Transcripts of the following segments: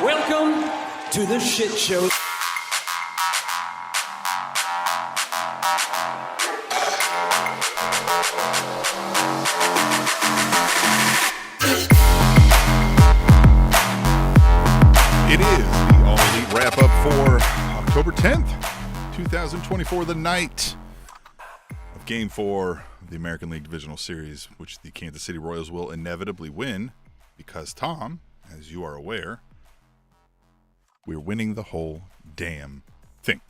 Welcome to the shit show. It is the All Elite Wrap-Up for October 10th, 2024, the night of Game 4 of the American League Divisional Series, which the Kansas City Royals will inevitably win because, Tom, as you are aware, we're winning the whole damn thing.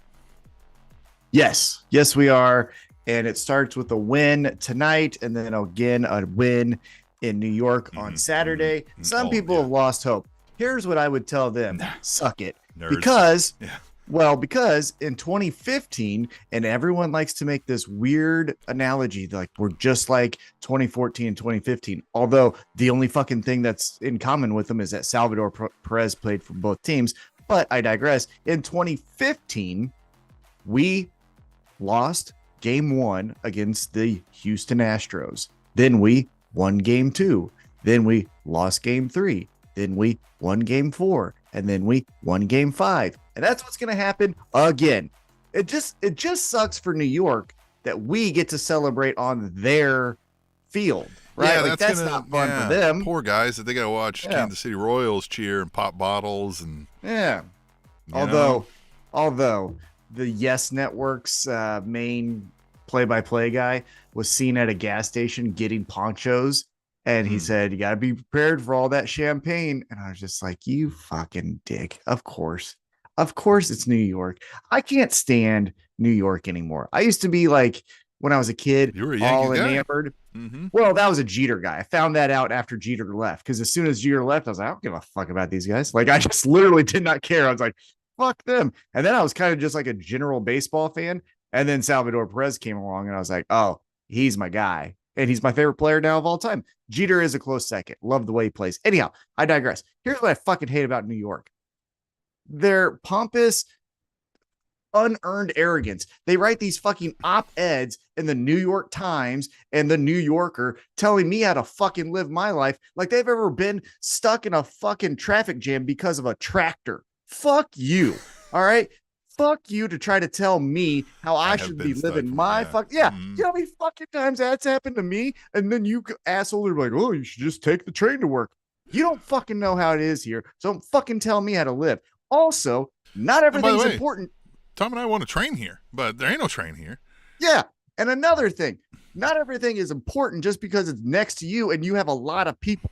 Yes, we are. And it starts with a win tonight and then again a win in New York on Saturday. Some people have lost hope. Here's what I would tell them. Suck it. Nerds. Because in 2015, and everyone likes to make this weird analogy, like we're just like 2014 and 2015. Although the only fucking thing that's in common with them is that Salvador Perez played for both teams. But I digress. In 2015, we lost game 1 against the Houston Astros. Then we won game 2. Then we lost game 3. Then we won game 4, and then we won game 5. And that's what's going to happen again. It just sucks for New York that we get to celebrate on their field, right? Yeah, like, that's not fun for them. Poor guys that they got to watch Kansas City Royals cheer and pop bottles and Although the Yes Network's main play-by-play guy was seen at a gas station getting ponchos. And he said, you got to be prepared for all that champagne. And I was just like, you fucking dick. Of course it's New York. I can't stand New York anymore. I used to be like, when I was a kid, you were a all Yankee enamored. guy. Well, that was a Jeter guy. I found that out after Jeter left. Because as soon as Jeter left, I was like, I don't give a fuck about these guys. Like, I just literally did not care. I was like, fuck them. And then I was kind of just like a general baseball fan. And then Salvador Perez came along and I was like, oh, he's my guy. And he's my favorite player now of all time. Jeter is a close second. Love the way he plays. Anyhow, I digress. Here's what I fucking hate about New York. Their pompous, unearned arrogance. They write these fucking op-eds in the New York Times and the New Yorker telling me how to fucking live my life like they've ever been stuck in a fucking traffic jam because of a tractor. Fuck you. All right? Fuck you to try to tell me how I should be living my fuck. Yeah. You know how many fucking times that's happened to me? And then you asshole are like, oh, you should just take the train to work. You don't fucking know how it is here. So don't fucking tell me how to live. Also, not everything's important. Tom and I want a train here, but there ain't no train here. Yeah. And another thing, not everything is important just because it's next to you and you have a lot of people.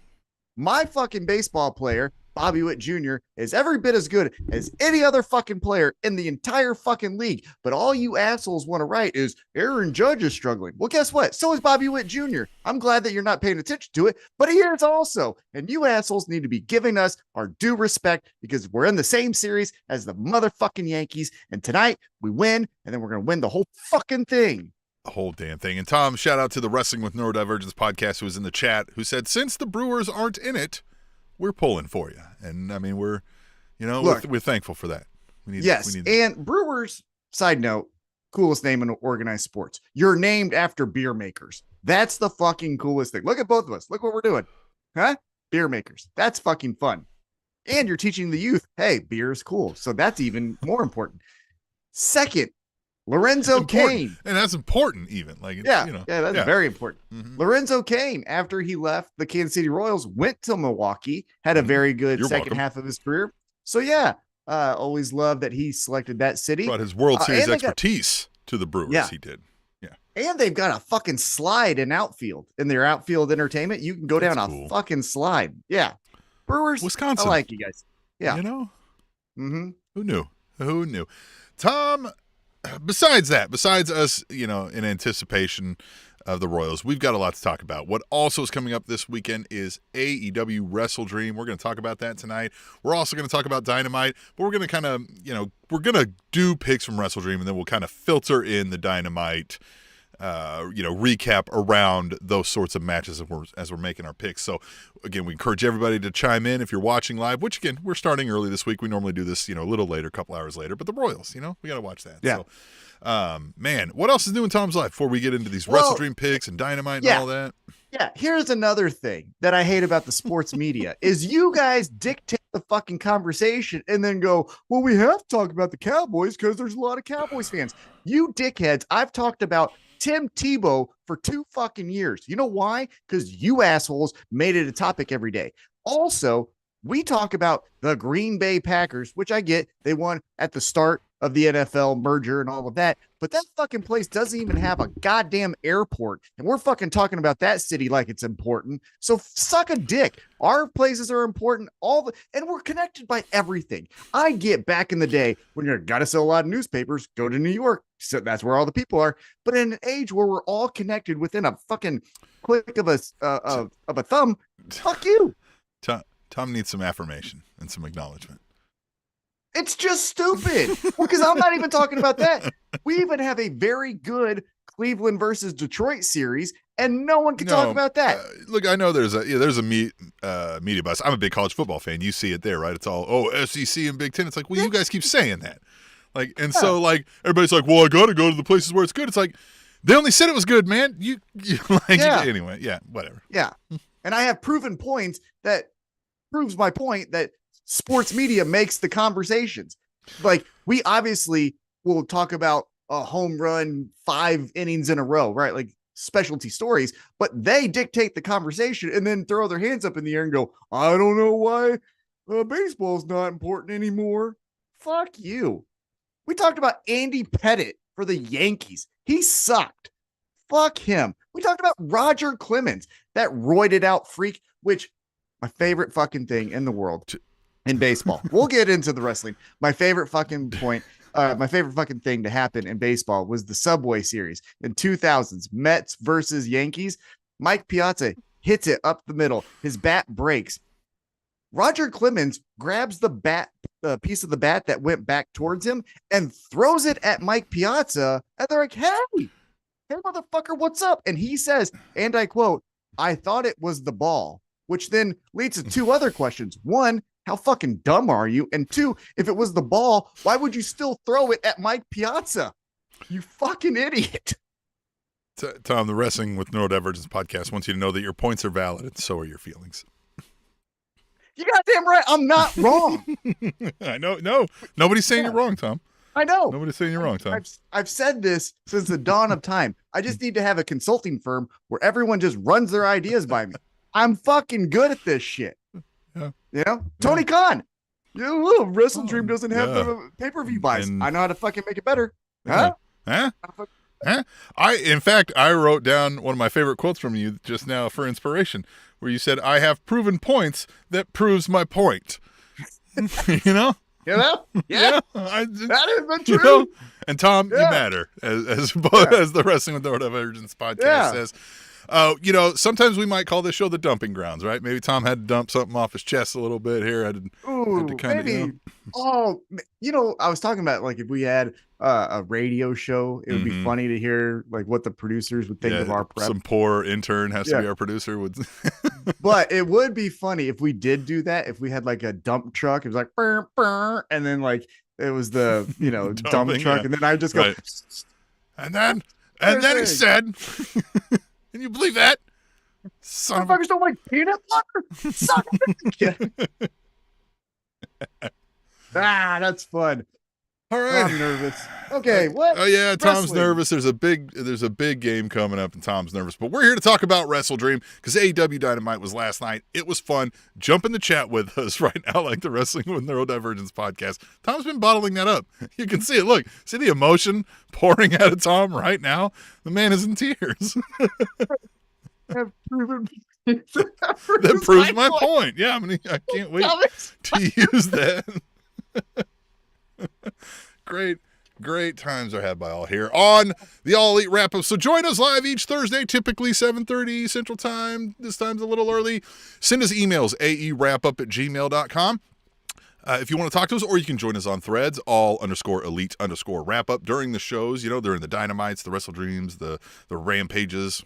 My fucking baseball player, Bobby Witt Jr., is every bit as good as any other fucking player in the entire fucking league. But all you assholes want to write is Aaron Judge is struggling. Well, guess what? So is Bobby Witt Jr. I'm glad that you're not paying attention to it, but he is also. And you assholes need to be giving us our due respect because we're in the same series as the motherfucking Yankees. And tonight we win, and then we're going to win the whole fucking thing. The whole damn thing. And Tom, shout out to the Wrestling with Neurodivergence podcast who was in the chat who said, since the Brewers aren't in it, we're pulling for you. And I mean, we're thankful for that. And Brewers, side note, coolest name in organized sports. You're named after beer makers. That's the fucking coolest thing. Look at both of us. Look what we're doing. Huh? Beer makers. That's fucking fun. And you're teaching the youth, hey, beer is cool. So that's even more important. Second, Lorenzo Cain. And that's important even. That's very important. Lorenzo Cain, after he left the Kansas City Royals, went to Milwaukee, had a very good second half of his career. So always loved that he selected that city. Brought his World Series expertise to the Brewers. He did. Yeah. And they've got a fucking slide in their outfield entertainment. You can go down a fucking slide. Yeah. Brewers, Wisconsin. I like you guys. Yeah. You know? Who knew? Tom, besides us, in anticipation of the Royals, we've got a lot to talk about. What also is coming up this weekend is AEW WrestleDream. We're going to talk about that tonight. We're also going to talk about Dynamite, but we're going to kind of, we're going to do picks from WrestleDream, and then we'll kind of filter in the Dynamite recap around those sorts of matches as we're making our picks. So again, we encourage everybody to chime in if you're watching live, which again, we're starting early this week. We normally do this, a little later, a couple hours later, but the Royals, we got to watch that. Yeah. So, man, what else is new in Tom's life before we get into these WrestleDream picks and Dynamite and all that? Yeah, here's another thing that I hate about the sports media is you guys dictate the fucking conversation and then go, well, we have to talk about the Cowboys because there's a lot of Cowboys fans. You dickheads, I've talked about Tim Tebow for 2 fucking years. You know why? Because you assholes made it a topic every day. Also, we talk about the Green Bay Packers, which I get. They won at the start of the NFL merger and all of that. But that fucking place doesn't even have a goddamn airport. And we're fucking talking about that city like it's important. So suck a dick. Our places are important. And we're connected by everything. I get back in the day when you're got to sell a lot of newspapers, go to New York. So that's where all the people are. But in an age where we're all connected within a fucking click of a thumb, fuck you. Tom needs some affirmation and some acknowledgement. It's just stupid because I'm not even talking about that. We even have a very good Cleveland versus Detroit series, and no one can talk about that. Look, I know there's a media buzz. I'm a big college football fan. You see it there, right? It's all SEC and Big Ten. It's like, well, you guys keep saying that, so everybody's like, well, I got to go to the places where it's good. It's like they only said it was good, man. Anyway, whatever. Yeah, and I have proven points that proves my point that sports media makes the conversations. Like, we obviously will talk about a home run 5 innings in a row, right? Like specialty stories, but they dictate the conversation and then throw their hands up in the air and go, I don't know why baseball's not important anymore. Fuck you. We talked about Andy Pettitte for the Yankees. He sucked. Fuck him. We talked about Roger Clemens, that roided out freak, which my favorite fucking thing in the world in baseball. We'll get into the wrestling. My favorite fucking thing to happen in baseball was the Subway Series in 2000s, Mets versus Yankees. Mike Piazza hits it up the middle. His bat breaks. Roger Clemens grabs the piece of the bat that went back towards him and throws it at Mike Piazza. And they're like, hey, motherfucker, what's up? And he says, and I quote, I thought it was the ball, which then leads to 2 other questions. 1, how fucking dumb are you? And 2, if it was the ball, why would you still throw it at Mike Piazza? You fucking idiot. Tom, the Wrestling with Neurodivergence podcast wants you to know that your points are valid and so are your feelings. You goddamn right. I'm not wrong. I know. No, nobody's saying you're wrong, Tom. I know. Nobody's saying you're wrong, Tom. I've said this since the dawn of time. I just need to have a consulting firm where everyone just runs their ideas by me. I'm fucking good at this shit. Yeah. Tony Khan. WrestleDream doesn't have the pay-per-view buys. I know how to fucking make it better. Huh? In fact, I wrote down one of my favorite quotes from you just now for inspiration, where you said, I have proven points that proves my point. Yeah. That is true. And Tom, you matter, as the Wrestling with Neurodivergence podcast says. Sometimes we might call this show the dumping grounds, right? Maybe Tom had to dump something off his chest a little bit here. Had to kind of, I was talking about, like, if we had a radio show, it would be funny to hear like what the producers would think of our prep. Some poor intern has to be our producer. But it would be funny if we did do that. If we had like a dump truck, it was like burr, burr, and then like it was the dump truck, and then I just go, right. and then he said. Can you believe that? Motherfuckers don't like peanut butter? Son of a that's fun. All right. I'm nervous. Okay, what? Oh yeah, Tom's nervous. There's a big game coming up, and Tom's nervous. But we're here to talk about WrestleDream because AEW Dynamite was last night. It was fun. Jump in the chat with us right now, like the Wrestling with Neurodivergence podcast. Tom's been bottling that up. You can see it. Look, see the emotion pouring out of Tom right now. The man is in tears. That proves my point. Yeah, I can't wait to use that. Great times are had by all here on the All Elite Wrap-Up. So join us live each Thursday, typically 7:30 Central Time. This time's a little early. Send us emails, aewrapup@gmail.com. If you want to talk to us, or you can join us on Threads, all_elite_wrap-up during the shows, during the Dynamites, the WrestleDreams, the Rampages,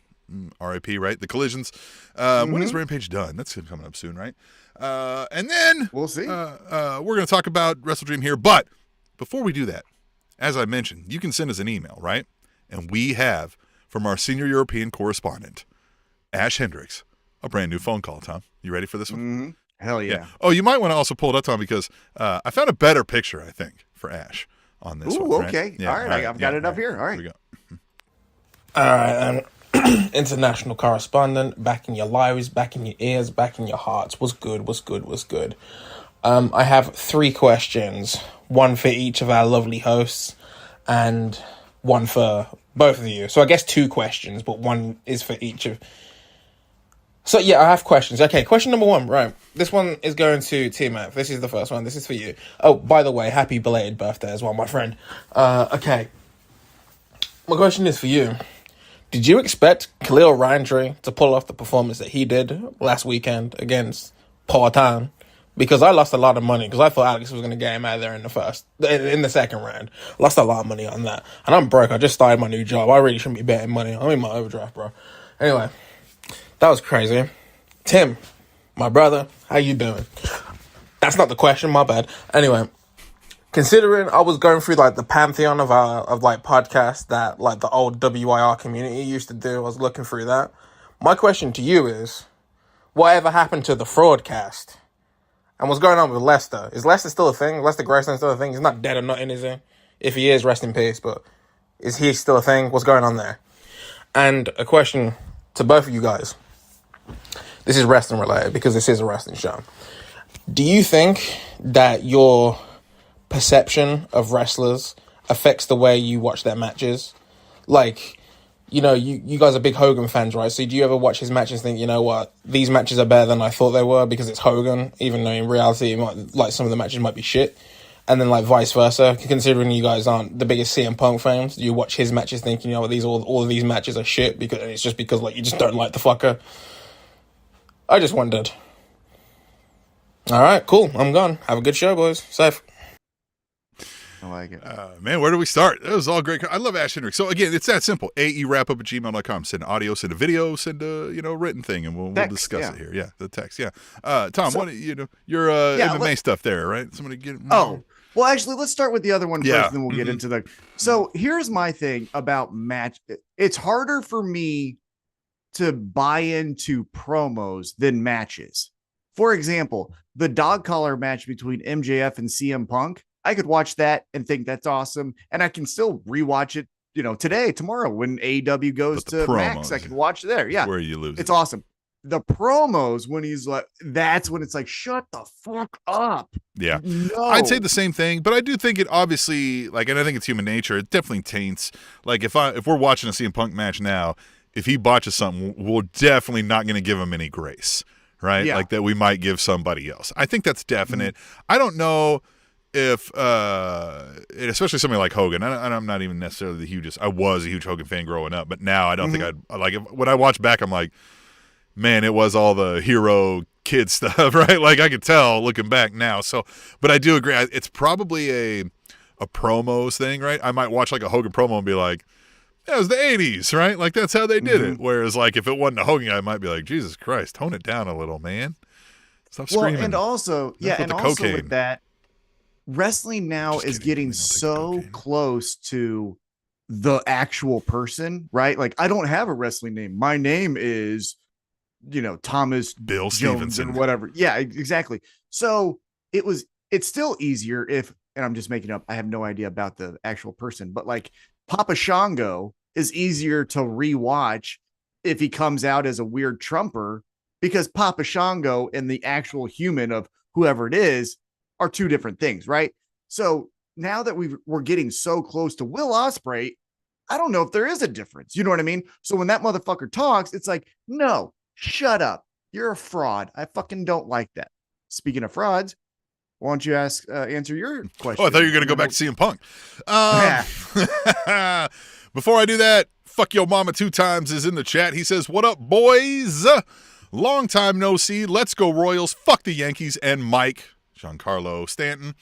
RIP, right? The Collisions. When is Rampage done? That's coming up soon, right? And then We'll see. We're going to talk about WrestleDream here. But before we do that, as I mentioned, you can send us an email, right? And we have, from our senior European correspondent, Ash Hendricks, a brand new phone call, Tom. You ready for this one? Mm-hmm. Hell yeah. Oh, you might want to also pull it up, Tom, because I found a better picture, I think, for Ash on this one. Right? Okay. Yeah, all right. I've got it up here. All right. Here we go. All right, international correspondent, back in your lives, back in your ears, back in your hearts. What's good? I have 3 questions, one for each of our lovely hosts, and one for both of you. So I guess 2 questions, but one is for each of... So yeah, I have questions. Okay, question number 1, right. This one is going to T-Mac. This is the first one. This is for you. Oh, by the way, happy belated birthday as well, my friend. Okay. My question is for you. Did you expect Khalil Roundtree to pull off the performance that he did last weekend against Portan? Because I lost a lot of money because I thought Alex was going to get him out of there in the second round. Lost a lot of money on that. And I'm broke. I just started my new job. I really shouldn't be betting money. I'm in my overdraft, bro. Anyway, that was crazy. Tim, my brother, how you doing? That's not the question, my bad. Anyway, considering I was going through like the pantheon of podcasts that like the old WIR community used to do, I was looking through that. My question to you is, whatever happened to the Fraudcast? And what's going on with Lester? Is Lester still a thing? Lester Grayson still a thing? He's not dead or nothing, is he? If he is, rest in peace. But is he still a thing? What's going on there? And a question to both of you guys. This is wrestling related because this is a wrestling show. Do you think that your perception of wrestlers affects the way you watch their matches? Like, you guys are big Hogan fans, right? So do you ever watch his matches and think, you know what, these matches are better than I thought they were because it's Hogan, even though in reality, some of the matches might be shit? And then like vice versa, considering you guys aren't the biggest CM Punk fans, do you watch his matches thinking, you know what, all of these matches are shit because it's just because like you just don't like the fucker? I just wondered. All right, cool. I'm gone. Have a good show, boys. Safe. I like it. Man, where do we start? It was all great. I love Ash Hendricks. So again, it's that simple. AEWrap@gmail.com. Send audio, send a video, send a written thing, and we'll discuss it here. Yeah, the text. Yeah. Tom, what your MMA stuff there, right? Somebody get. Oh, well, actually, let's start with the other one first, and then we'll get into the. So here's my thing about match. It's harder for me to buy into promos than matches. For example, the dog collar match between MJF and CM Punk. I could watch that and think that's awesome. And I can still rewatch it, today, tomorrow, when AEW goes to promos, Max, I can watch it there. Yeah. Where you lose. It's awesome. The promos, when he's like, that's when it's like, shut the fuck up. Yeah. No. I'd say the same thing, but I do think it obviously, and I think it's human nature. It definitely taints. Like if we're watching a CM Punk match now, if he botches something, we're definitely not going to give him any grace, right? Yeah. Like that we might give somebody else. I think that's definite. I don't know if especially somebody like Hogan, and I'm not even necessarily the hugest. I was a huge Hogan fan growing up, but now I don't think I'd like it. When I watch back, I'm like, man, it was all the hero kid stuff, right? Like I could tell looking back now. So, but I do agree. It's probably a promos thing, right? I might watch like a Hogan promo and be like, yeah, it was the 80s, right? Like that's how they did it. Whereas like if it wasn't a Hogan, I might be like, Jesus Christ, tone it down a little, man. Stop screaming. Well, and also, with that, wrestling now is getting so close to the actual person, right? Like I don't have a wrestling name. My name is, Thomas Bill Jones Stevenson or whatever. Yeah, exactly. So it's still easier if, and I'm just making up, I have no idea about the actual person, but like Papa Shango is easier to rewatch if he comes out as a weird Trumper, because Papa Shango and the actual human of whoever it is are two different things, right? So now that we're getting so close to Will Ospreay, I don't know if there is a difference. You know what I mean? So when that motherfucker talks, it's like, no, shut up. You're a fraud. I fucking don't like that. Speaking of frauds, why don't you answer your question? Oh, I thought you were going to go back to CM Punk. Before I do that, fuck your mama 2 times is in the chat. He says, what up, boys? Long time no see. Let's go Royals. Fuck the Yankees and Mike. Giancarlo Stanton.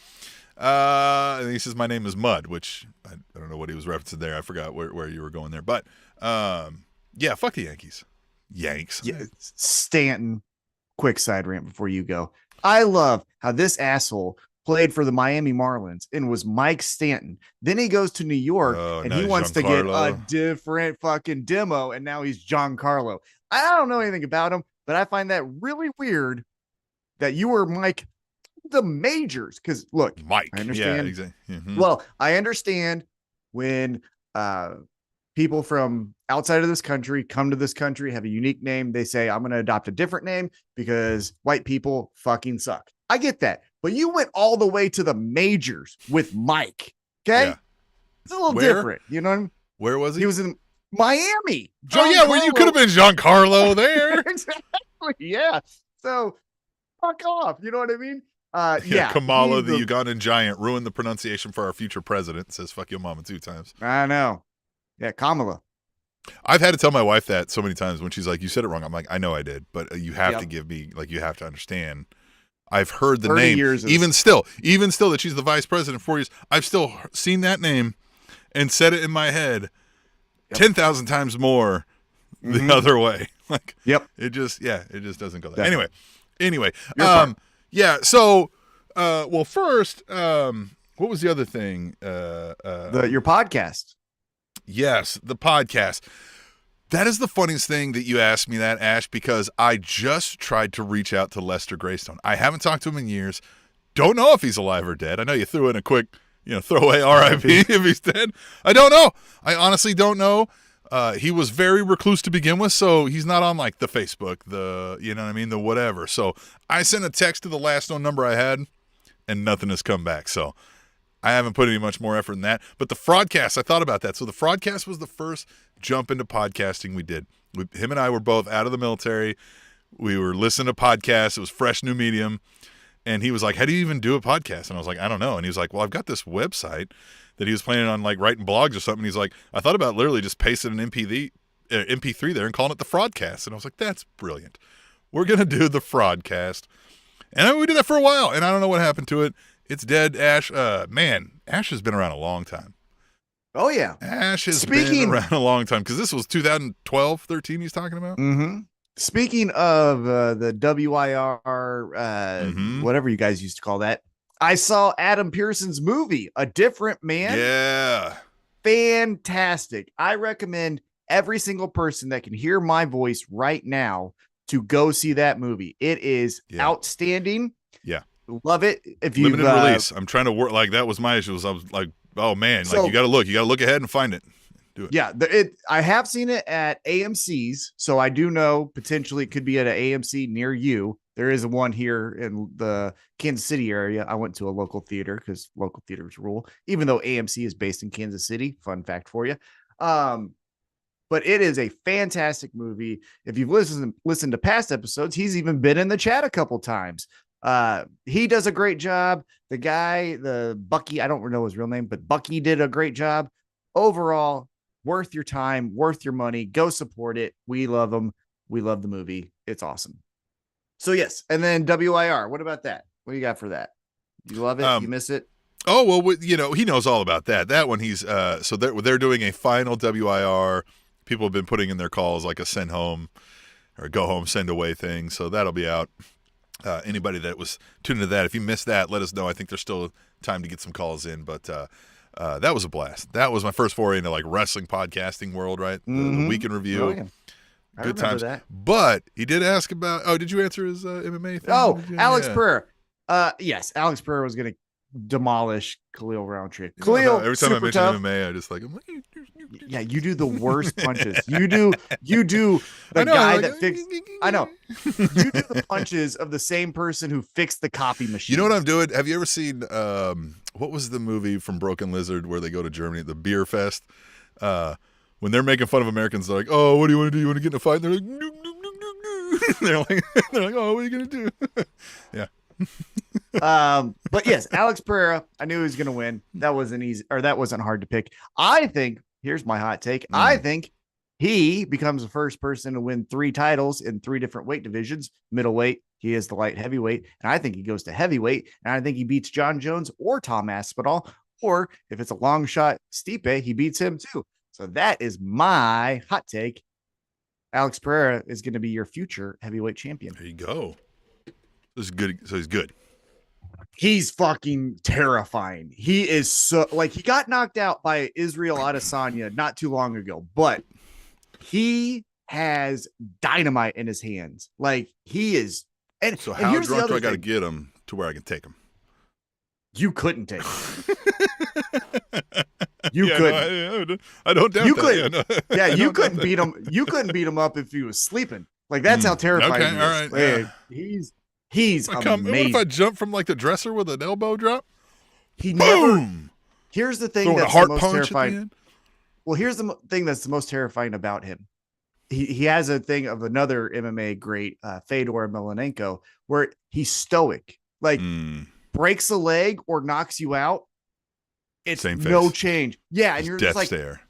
And he says, my name is Mud, which I don't know what he was referencing there. I forgot where you were going there. But, yeah, fuck the Yankees. Yanks. Yeah, Stanton, quick side rant before you go. I love how this asshole played for the Miami Marlins and was Mike Stanton. Then he goes to New York and he wants to get a different fucking demo, and now he's Giancarlo. I don't know anything about him, but I find that really weird that you were Mike the majors. Because look, Mike, I understand. Yeah, exactly. Mm-hmm. Well, I understand when people from outside of this country come to this country, have a unique name. They say, I'm going to adopt a different name because white people fucking suck. I get that. But you went all the way to the majors with Mike. Okay. Yeah. It's a little different. You know what I mean? Where was he? He was in Miami. Well, you could have been Giancarlo there. Exactly. Yeah. So fuck off. You know what I mean? Kamala, the Ugandan giant, ruined the pronunciation for our future president. Says fuck your mama 2 times. I know. Yeah, Kamala. I've had to tell my wife that so many times when she's like, you said it wrong. I'm like, I know I did, but you have to give me, like, you have to understand. I've heard the name. Even still that she's the vice president 4 years, I've still seen that name and said it in my head 10,000 times more the other way. Like, it just doesn't go there. Anyway. Yeah. So, well, first, what was the other thing? Your podcast. Yes, the podcast. That is the funniest thing that you asked me that, Ash, because I just tried to reach out to Lester Greystone. I haven't talked to him in years. Don't know if he's alive or dead. I know you threw in a quick, throwaway RIP if he's dead. I don't know. I honestly don't know. He was very recluse to begin with, so he's not on like the Facebook, the whatever. So I sent a text to the last known number I had, and nothing has come back. So I haven't put any much more effort in that. But the Fraudcast, I thought about that. So the Fraudcast was the first jump into podcasting we did. Him and I were both out of the military. We were listening to podcasts. It was fresh new medium. And he was like, how do you even do a podcast? And I was like, I don't know. And he was like, well, I've got this website that he was planning on like writing blogs or something. He's like, I thought about literally just pasting an MP3 there and calling it the Fraudcast. And I was like, that's brilliant. We're going to do the Fraudcast. And we did that for a while. And I don't know what happened to it. It's dead, Ash. Ash has been around a long time. Oh, yeah. Ash has been around a long time because this was 2012, 13 he's talking about. Mm-hmm. Speaking of the WIR, whatever you guys used to call that, I saw Adam Pearson's movie, A Different Man. Yeah. Fantastic. I recommend every single person that can hear my voice right now to go see that movie. It is outstanding. Yeah. Love it. If you limited release, I'm trying to work like that was my issue. I was like, oh man, like you got to look ahead and find it. Do it. Yeah, I have seen it at AMC's, so I do know potentially it could be at an AMC near you. There is one here in the Kansas City area. I went to a local theater because local theaters rule, even though AMC is based in Kansas City. Fun fact for you. But it is a fantastic movie. If you've listened to past episodes, he's even been in the chat a couple times. He does a great job. The guy, the Bucky, I don't know his real name, but Bucky did a great job. Overall, worth your time, worth your money. Go support it. We love them. We love the movie. It's awesome. So yes. And then WIR, what about that? What do you got for that? You love it? You miss it? Oh, well, he knows all about that. That one he's, so they're doing a final WIR. People have been putting in their calls like a send home or go home, send away thing. So that'll be out. Anybody that was tuned into that, if you missed that, let us know. I think there's still time to get some calls in, but that was a blast. That was my first foray into like wrestling podcasting world, right? The week in review. Oh, yeah. Good times. That. But he did ask about. Oh, did you answer his MMA thing? Oh, Alex Pereira. Yes, Alex Pereira was going to demolish Khalil Roundtree. Khalil, every time I mention MMA, I just like, I'm like, yeah, you do the worst punches. You do the guy that fixed. I know. You do the punches of the same person who fixed the copy machine. You know what I'm doing? Have you ever seen what was the movie from Broken Lizard where they go to Germany, the beer fest? When they're making fun of Americans, they're like, "Oh, what do you want to do? You want to get in a fight?" And they're like, "No, no, no, no, no." They're like, "Oh, what are you gonna do?" Yeah. But yes, Alex Pereira, I knew he was gonna win. That wasn't easy, or that wasn't hard to pick. I think here's my hot take. I think He becomes the first person to win 3 titles in 3 different weight divisions. Middleweight, he is the light heavyweight, and I think he goes to heavyweight, and I think he beats John Jones or Tom Aspinall, or if it's a long shot, Stipe, he beats him too. So that is my hot take. Alex Pereira is going to be your future heavyweight champion. There you go. This is good. So he's good. He's fucking terrifying. He is so like he got knocked out by Israel Adesanya not too long ago, but he has dynamite in his hands. Like he is. And so and how here's drunk the do I other got to thing. get him to where I can take him? You couldn't take him. You Yeah, couldn't. no, I don't doubt You that. couldn't. Yeah, no, Yeah, I you don't couldn't doubt beat him. You couldn't beat him up if he was sleeping. Like that's how terrifying okay, he is. all right, Like, yeah. he's What amazing. if I jump from like the dresser with an elbow drop? He never. Boom! Here's the thing Throwing a that's heart the most punch at the terrifying. end? Well, here's the thing that's the most terrifying about him. He has a thing of another MMA great, Fedor Emelianenko, where he's stoic. Like breaks a leg or knocks you out, it's Same no face. change. Yeah, and you're death just like, stare.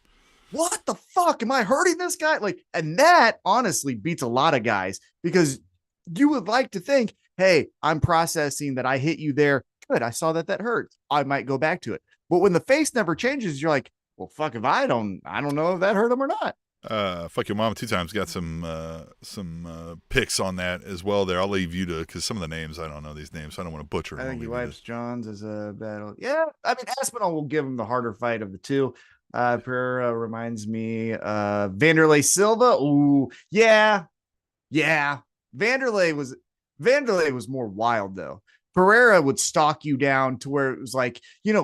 what the fuck? Am I hurting this guy? Like, and that honestly beats a lot of guys because you would like to think, hey, I'm processing that I hit you there. Good. I saw that hurt. I might go back to it. But when the face never changes, you're like, well, fuck if I don't know if that hurt him or not. Fuck your mama 2 times. Got some picks on that as well there. I'll leave you to, because some of the names, I don't know these names, so I don't want to butcher them. I think he wipes Johns as a battle. Yeah, I mean, Aspinall will give him the harder fight of the two. Pereira reminds me Vanderlei Silva. Ooh, yeah. Vanderlei was more wild though. Pereira would stalk you down to where it was like, Jason,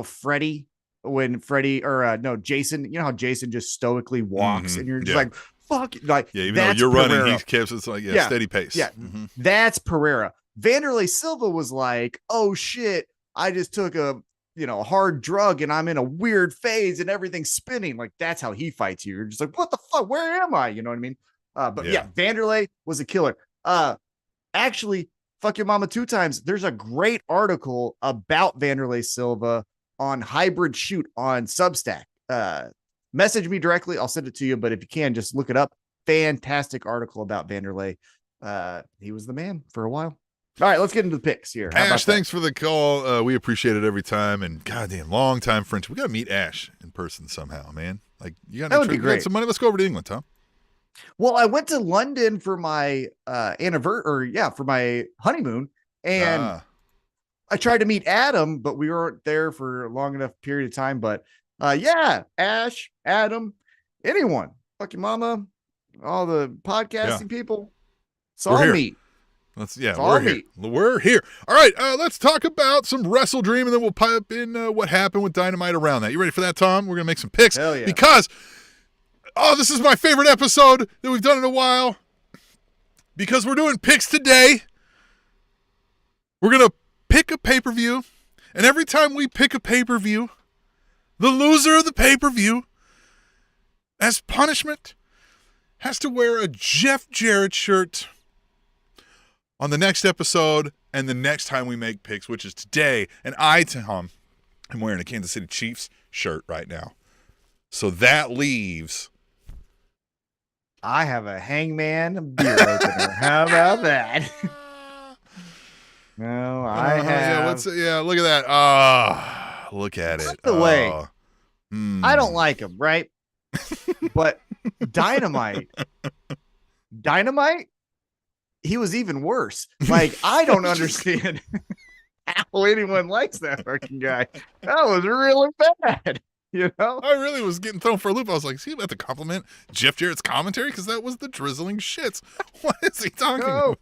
you know how Jason just stoically walks and you're just like, fuck, like, even though you're Pereira. running, he keeps it's like steady pace. Yeah, that's Pereira. Vanderlei Silva was like, oh shit, I just took a hard drug and I'm in a weird phase and everything's spinning. Like that's how he fights you. You're just like, what the fuck? Where am I? You know what I mean? But Vanderlei was a killer. Actually, fuck your mama 2 times. There's a great article about Vanderlei Silva on Hybrid Shoot on Substack. Message me directly. I'll send it to you. But if you can, just look it up. Fantastic article about Vanderlei. He was the man for a while. All right, let's get into the picks here. Ash, thanks for the call. We appreciate it every time. And goddamn, long time friendship. We got to meet Ash in person somehow, man. Like you got to get some money. Let's go over to England, Tom. Well, I went to London for my for my honeymoon, and I tried to meet Adam, but we weren't there for a long enough period of time. But Ash, Adam, anyone, fuck your mama, all the podcasting people, it's all me. We're here. We're here. All right, let's talk about some WrestleDream, and then we'll pipe in what happened with Dynamite around that. You ready for that, Tom? We're gonna make some picks. Hell yeah. Because this is my favorite episode that we've done in a while. Because we're doing picks today. We're gonna pick a pay-per-view, and every time we pick a pay-per-view, the loser of the pay-per-view, as punishment, has to wear a Jeff Jarrett shirt on the next episode and the next time we make picks, which is today. And I, Tom, am wearing a Kansas City Chiefs shirt right now. So that leaves... I have a Hangman beer opener. How about that? No, I have... look at that. Look at it. By the way, I don't like him, right? But Dynamite, he was even worse. Like, I don't understand how anyone likes that fucking guy. That was really bad. I really was getting thrown for a loop. I was like, is he about to compliment Jeff Jarrett's commentary? Because that was the drizzling shits. What is he talking about?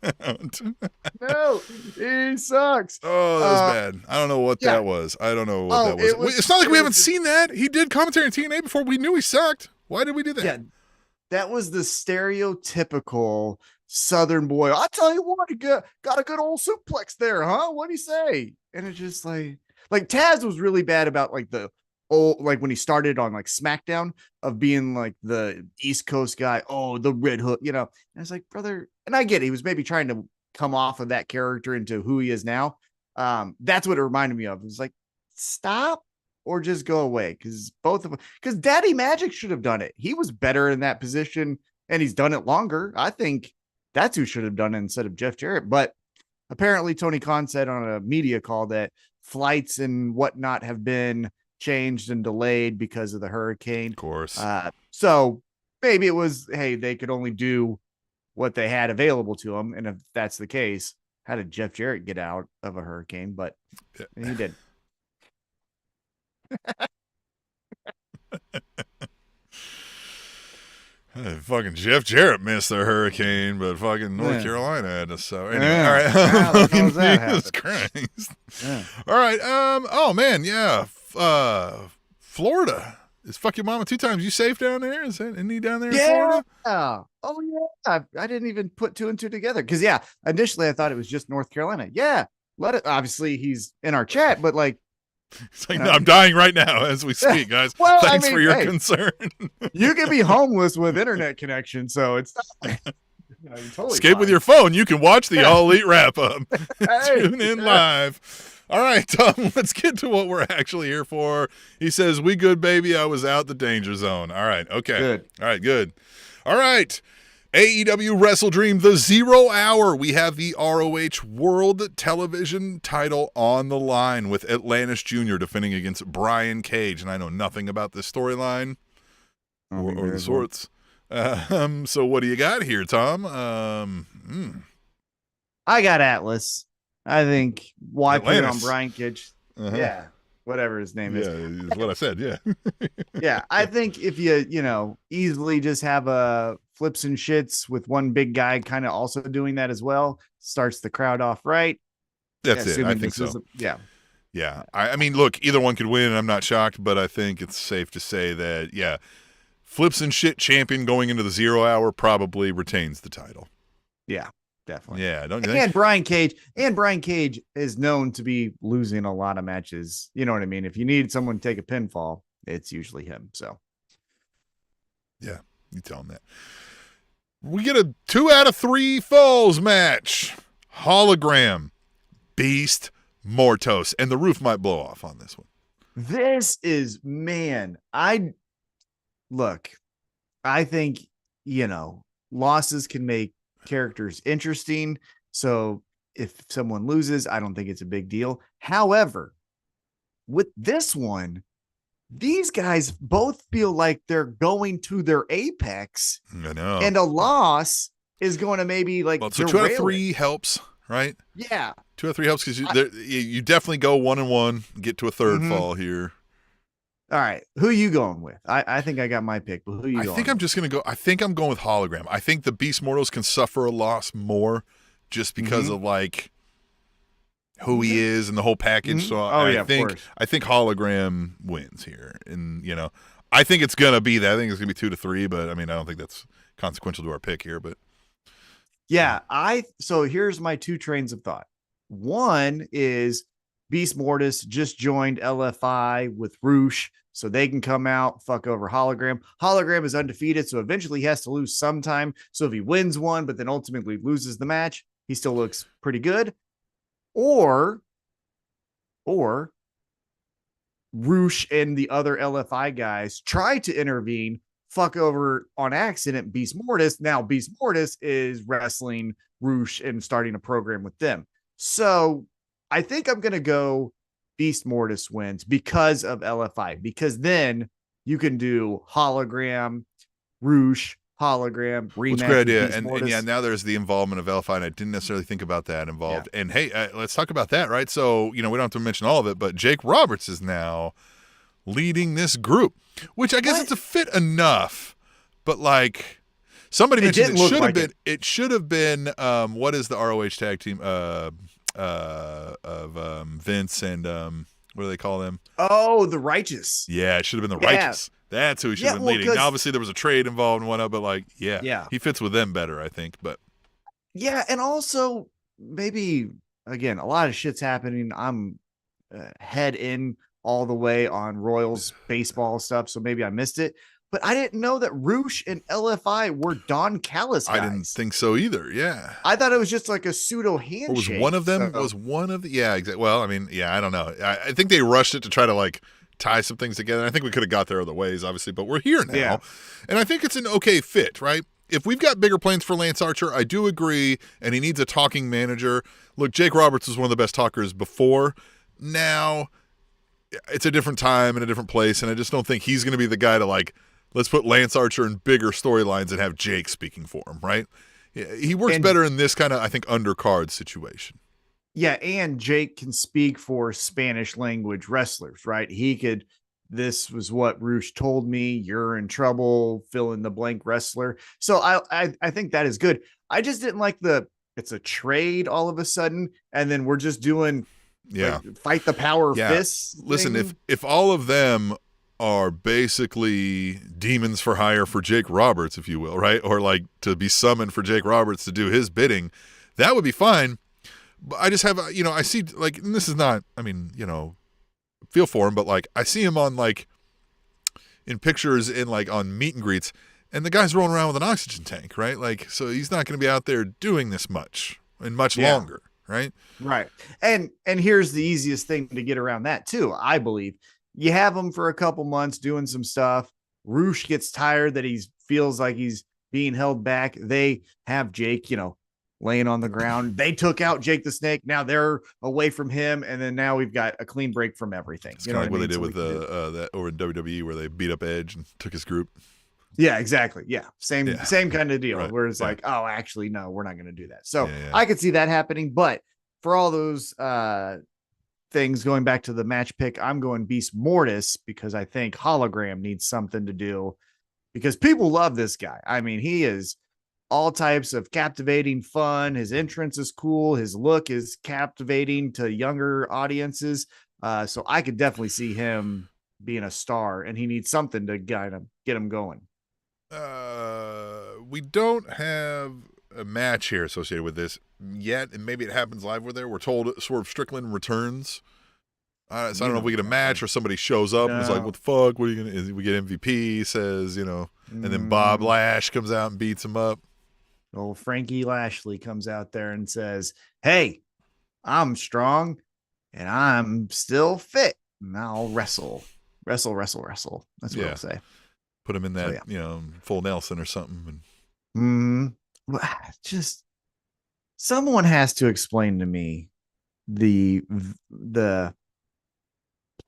No, he sucks. Oh, that was bad. I don't know what that was. I don't know what that was. It's not like we haven't seen that. He did commentary on TNA before. We knew he sucked. Why did we do that? Yeah, that was the stereotypical Southern boy. I tell you what, he got a good old suplex there, huh? What'd he say? And it's just like Taz was really bad about like the old, like when he started on like SmackDown of being like the East Coast guy. Oh, the Red Hook, And it's like, brother, and I get it. He was maybe trying to come off of that character into who he is now. That's what it reminded me of. It was like, stop or just go away, because both of them, because Daddy Magic should have done it. He was better in that position and he's done it longer. I think that's who should have done it instead of Jeff Jarrett. But apparently Tony Khan said on a media call that flights and whatnot have been changed and delayed because of the hurricane. Of course. So maybe it was, hey, they could only do what they had available to them. And if that's the case, how did Jeff Jarrett get out of a hurricane? But he did. Fucking Jeff Jarrett missed the hurricane, but fucking North Carolina had us. So anyway, Yeah. all right. How the hell does that Jesus happen? Christ. Yeah. All right. Oh man, yeah. Florida. Is fuck your mama 2 times. You safe down there? Is that any down there in Florida? Oh yeah. I didn't even put 2 and 2 together. Because initially I thought it was just North Carolina. Yeah. Let it. Obviously he's in our chat, but like, It's like, no, I'm dying right now as we speak, guys. Well, Thanks for your concern. you can be homeless with internet connection, so it's not. You're totally Escape fine. with your phone. You can watch the All Elite wrap up. Hey, Tune in live. All right, Tom, let's get to what we're actually here for. He says, "We good, baby. I was out the danger zone." All right. Okay. Good. All right. Good. All right. AEW WrestleDream, the 0 hour. We have the ROH World Television title on the line with Atlantis Jr. defending against Brian Cage. And I know nothing about this storyline or the sorts. So what do you got here, Tom? I got Atlas. I think why put it on Atlantis. Brian Cage? Uh-huh. Yeah. Whatever his name is. Yeah, is what I said. Yeah. Yeah, I think if you easily just have a flips and shits with one big guy kind of also doing that as well, starts the crowd off right. That's it. I Assuming think this so. is yeah. Yeah. I mean, look, either one could win, and I'm not shocked, but I think it's safe to say that, yeah, flips and shit champion going into the 0 hour probably retains the title. Yeah, definitely. Yeah, don't you think? And Brian Cage is known to be losing a lot of matches. You know what I mean? If you need someone to take a pinfall, it's usually him. So Yeah, you tell him that. We get a 2 out of 3 falls match. Hologram, Beast, Mortos, and the roof might blow off on this one. this is, man, I think, losses can make characters interesting. So if someone loses, I don't think it's a big deal. However, with this one, these guys both feel like they're going to their apex, I know. and a loss is going to maybe like, Well, so 2 derail out of it. 3 helps, right? Yeah. 2 out of 3 helps because you definitely go 1-1, get to a third Mhm. fall here. All right. Who you going with? I think I got my pick, but who you I going think with? I'm just going to go. I think I'm going with Hologram. I think the Beast Mortals can suffer a loss more just because of like who he is and the whole package. Mhm. So Oh, yeah, of course. I think Hologram wins here. And, I think it's going to be that. I think it's going to be 2 to 3, but I mean, I don't think that's consequential to our pick here, but Yeah, so here's my 2 trains of thought. One is Beast Mortis just joined LFI with Roosh, so they can come out, fuck over Hologram. Hologram is undefeated, so eventually he has to lose sometime. So if he wins one, but then ultimately loses the match, he still looks pretty good. Or Roosh and the other LFI guys try to intervene, fuck over on accident Beast Mortis. Now Beast Mortis is wrestling Roosh and starting a program with them. So I think I'm going to go Beast Mortis wins because of LFI, because then you can do Hologram, Roosh, Hologram, rematch. it's a great idea. Beast And Mortis. yeah, now there's the involvement of LFI, and I didn't necessarily think about that involved. And hey, let's talk about that, right? So, we don't have to mention all of it, but Jake Roberts is now leading this group, which I guess it's a fit enough, but like somebody mentioned it should have been what is the ROH tag team of Vince and what do they call them? Oh, the Righteous. Yeah, it should have been the Yeah. Righteous. That's who he should have been well, leading. Now, obviously there was a trade involved and whatnot, but like, Yeah. he fits with them better, I think. But Yeah, and also maybe again, a lot of shit's happening. I'm head in all the way on Royals baseball stuff, so maybe I missed it. But I didn't know that Roosh and LFI were Don Callis guys. I didn't think so either. Yeah. I thought it was just like a pseudo handshake. Or was one of them? So- Was one of the? Yeah, exactly. Well, I mean, yeah, I don't know. I think they rushed it to try to like tie some things together. I think we could have got there other ways, obviously, but we're here now. Yeah. And I think it's an okay fit, right? If we've got bigger plans for Lance Archer, I do agree, and he needs a talking manager. Look, Jake Roberts was one of the best talkers before. Now, it's a different time and a different place, and I just don't think he's going to be the guy to, like, let's put Lance Archer in bigger storylines and have Jake speaking for him, right? He works better in this kind of, I think, undercard situation. Yeah, and Jake can speak for Spanish language wrestlers, right? He could, this was what Roosh told me, you're in trouble, fill in the blank wrestler. So I think that is good. I just didn't like it's a trade all of a sudden, and then we're just doing like, fight the power fists. Listen, thing. if all of them are basically demons for hire for Jake Roberts, if you will, right? Or like to be summoned for Jake Roberts to do his bidding, that would be fine. But I just have, I see, like, and this is not, I mean, feel for him, but like I see him on like in pictures in like on meet and greets, and the guy's rolling around with an oxygen tank, right? Like, so he's not going to be out there doing this much and much longer, right? Right. And here's the easiest thing to get around that too, I believe. You have him for a couple months doing some stuff. Roosh gets tired that he feels like he's being held back. They have Jake, laying on the ground. They took out Jake the Snake. Now they're away from him, and then now we've got a clean break from everything. It's kind of like what they did with that over in WWE where they beat up Edge and took his group. Yeah, exactly. Yeah, same kind of deal. Right. Where it's like, oh, actually, no, we're not going to do that. So I could see that happening, but for all those things, going back to the match pick, I'm going Beast Mortis because I think Hologram needs something to do because people love this guy. I mean, he is all types of captivating fun. His entrance is cool. His look is captivating to younger audiences. So I could definitely see him being a star, and he needs something to get him going. We don't have a match here associated with this yet, and maybe it happens live with there. We're told Swerve Strickland returns. So I don't know if we get a match or somebody shows up and is like, what the fuck? What are you going to, we get MVP, says, and then Bob Lash comes out and beats him up. Old Frankie Lashley comes out there and says, hey, I'm strong and I'm still fit. And I'll wrestle. That's what I'll say. Put him in that, full Nelson or something. Just someone has to explain to me the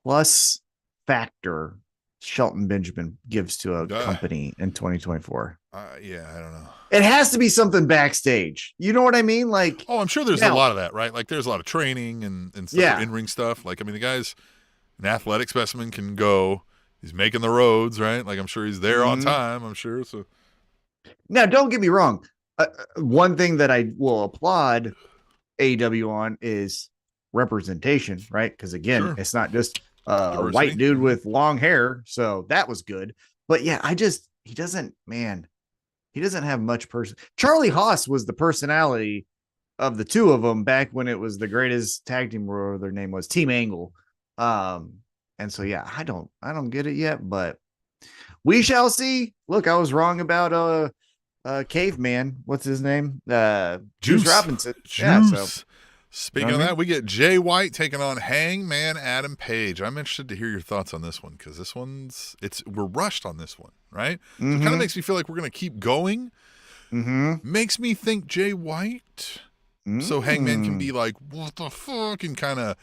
plus factor Shelton Benjamin gives to a company in 2024. I don't know. It has to be something backstage. You know what I mean? Like, oh, I'm sure there's a lot of that, right? Like, there's a lot of training and stuff, in-ring stuff. Like, I mean, the guy's an athletic specimen, can go. He's making the roads, right? Like, I'm sure he's there on time. I'm sure. So now, don't get me wrong. One thing that I will applaud AEW on is representation, right? Because again, it's not just a white dude with long hair. So that was good. But yeah, he doesn't have much person. Charlie Haas was the personality of the two of them back when it was the greatest tag team, whatever their name was, Team Angle. And so, yeah, I don't get it yet, but we shall see. Look, I was wrong about Caveman. What's his name? Juice Robinson. Juice. Yeah, so speaking of that, we get Jay White taking on Hangman Adam Page. I'm interested to hear your thoughts on this one because this we're rushed on this one, right? So it kind of makes me feel like we're going to keep going. Makes me think Jay White, so Hangman can be like, what the fuck, and kind of,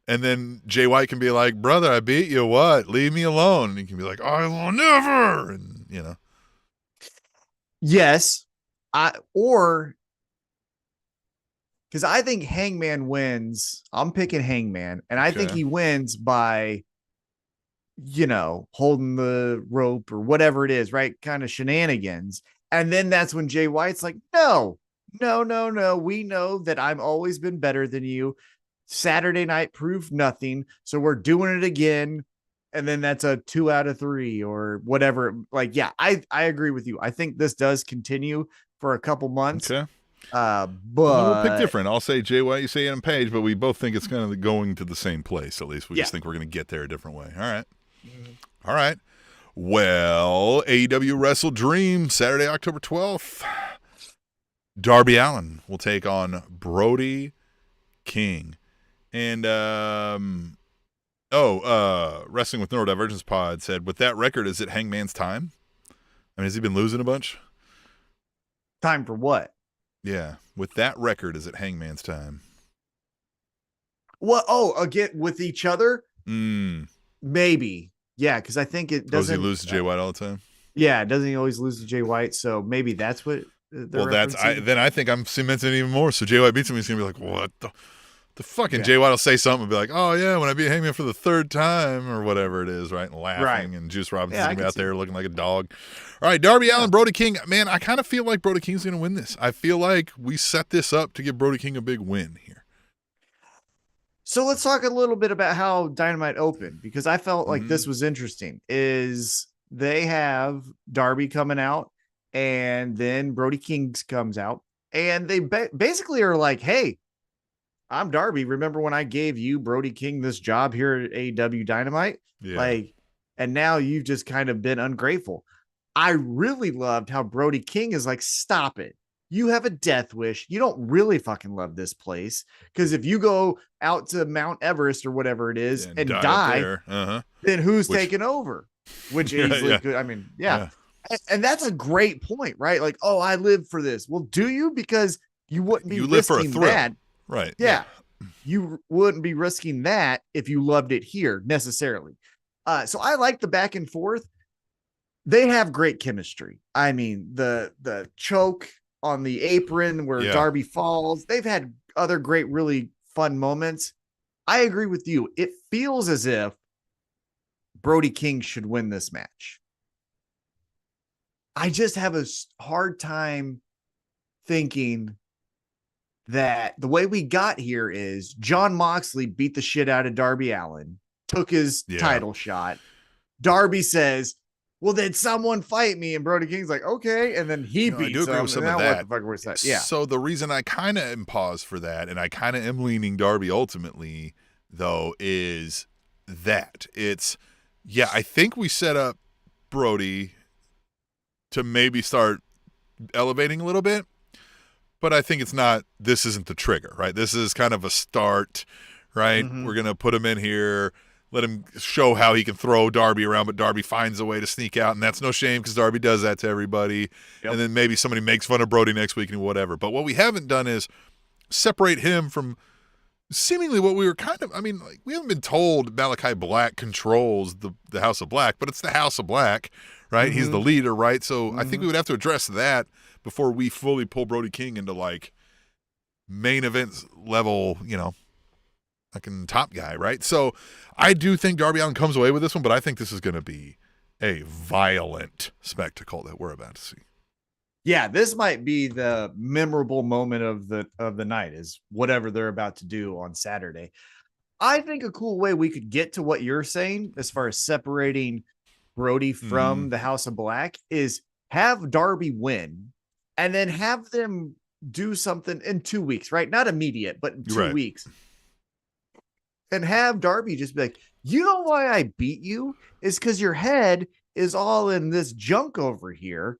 and then Jay White can be like, brother, I beat you. What? Leave me alone. And he can be like, I will never, and Yes, because I think Hangman wins. I'm picking Hangman, and I think he wins by, holding the rope or whatever it is, right? Kind of shenanigans. And then that's when Jay White's like, no. We know that I've always been better than you. Saturday night proved nothing. So we're doing it again. And then that's a 2 out of 3 or whatever. Like, yeah, I agree with you. I think this does continue for a couple months. Okay. But we'll pick different. I'll say Jay White, you say Adam Page, but we both think it's kind of going to the same place. At least we just think we're going to get there a different way. All right. All right. Well, AEW WrestleDream, Saturday, October 12th. Darby Allin will take on Brody King. And Wrestling with Neurodivergence Pod said, with that record, is it Hangman's time? I mean, has he been losing a bunch? Time for what? Yeah. With that record, is it Hangman's time? What? Oh, again with each other? Mm. Maybe. Yeah, because I think it doesn't. Does he lose to Jay White all the time? Yeah, doesn't he always lose to Jay White? So maybe that's what. Then I think I'm cementing it even more. So Jay White beats him, he's gonna be like, what the fucking Jay White will say something and be like, oh yeah, when I beat Hangman for the third time or whatever it is, right? And laughing, Right. and Juice Robinson's gonna be out there looking like a dog. All right, Darby Allin, Brody King. Man, I kind of feel like Brody King's gonna win this. I feel like we set this up to give Brody King a big win here. So let's talk a little bit about how Dynamite opened, because I felt like this was interesting. Is they have Darby coming out, and then Brody King comes out, and they basically are like, hey, I'm Darby. Remember when I gave you, Brody King, this job here at AEW Dynamite? Yeah. Like, and now you've just kind of been ungrateful. I really loved how Brody King is like, stop it. You have a death wish. You don't really fucking love this place. Because if you go out to Mount Everest or whatever it is and die, then who's taking over? Which easily could. I mean, And that's a great point, right? Like, oh, I live for this. Well, do you? Because you wouldn't be risking that. Right. Yeah. You wouldn't be risking that if you loved it here necessarily. So I like the back and forth. They have great chemistry. I mean, the choke on the apron where Darby falls. They've had other great, really fun moments. I agree with you. It feels as if Brody King should win this match. I just have a hard time thinking that the way we got here is Jon Moxley beat the shit out of Darby Allin, took his title shot. Darby says, well, did someone fight me? And Brody King's like, okay. And then he beats him. I do agree with some of that. What the fuck was that? Yeah. So the reason I kind of am paused for that, and I kind of am leaning Darby ultimately, though, is that it's, I think we set up Brody to maybe start elevating a little bit, but I think this isn't the trigger, right? This is kind of a start, right? We're going to put him in here, let him show how he can throw Darby around, but Darby finds a way to sneak out, and that's no shame because Darby does that to everybody. Yep. And then maybe somebody makes fun of Brody next week and whatever. But what we haven't done is separate him from seemingly what we were kind of, we haven't been told Malachi Black controls the House of Black, but it's the House of Black, right? He's the leader, right? So I think we would have to address that before we fully pull Brody King into like main event level, fucking top guy, right? So I do think Darby Allin comes away with this one, but I think this is going to be a violent spectacle that we're about to see. Yeah, this might be the memorable moment of the night, is whatever they're about to do on Saturday. I think a cool way we could get to what you're saying as far as separating Brody from the House of Black is have Darby win and then have them do something in 2 weeks, right? Not immediate, but in 2 weeks. And have Darby just be like, you know why I beat you? Is because your head is all in this junk over here.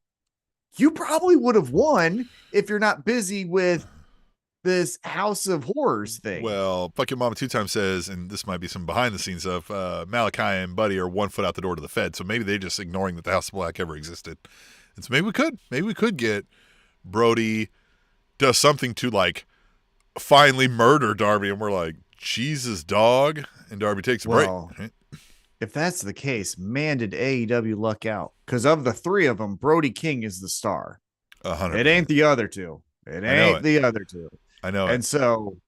You probably would have won if you're not busy with this House of Horrors thing. Well, Fuck Your Mama 2 Times says, and this might be some behind the scenes stuff, Malachi and Buddy are 1 foot out the door to the Fed, so maybe they're just ignoring that the House of Black ever existed. And so maybe we could get Brody does something to like finally murder Darby, and we're like, Jesus, dog, and Darby takes a break. Right? If that's the case, man, did AEW luck out. Because of the three of them, Brody King is the star. 100%. It ain't the other two. It ain't the other two. I know. And so,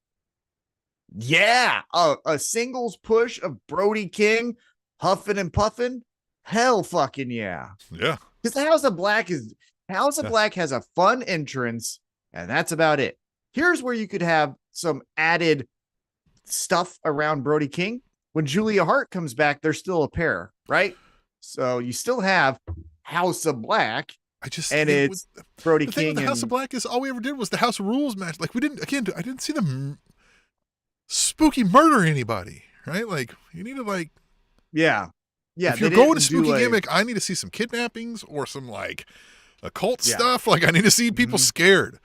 a singles push of Brody King huffing and puffing. Hell fucking yeah. Yeah. Because the House of Black Black has a fun entrance, and that's about it. Here's where you could have some added stuff around Brody King. When Julia Hart comes back, they're still a pair, right? So you still have House of Black. It's Brody King. The House of Black is all we ever did was the House of Rules match. Like I didn't see them spooky murder anybody, right? Like you need to if you're going to spooky gimmick, I need to see some kidnappings or some like occult stuff. Like I need to see people scared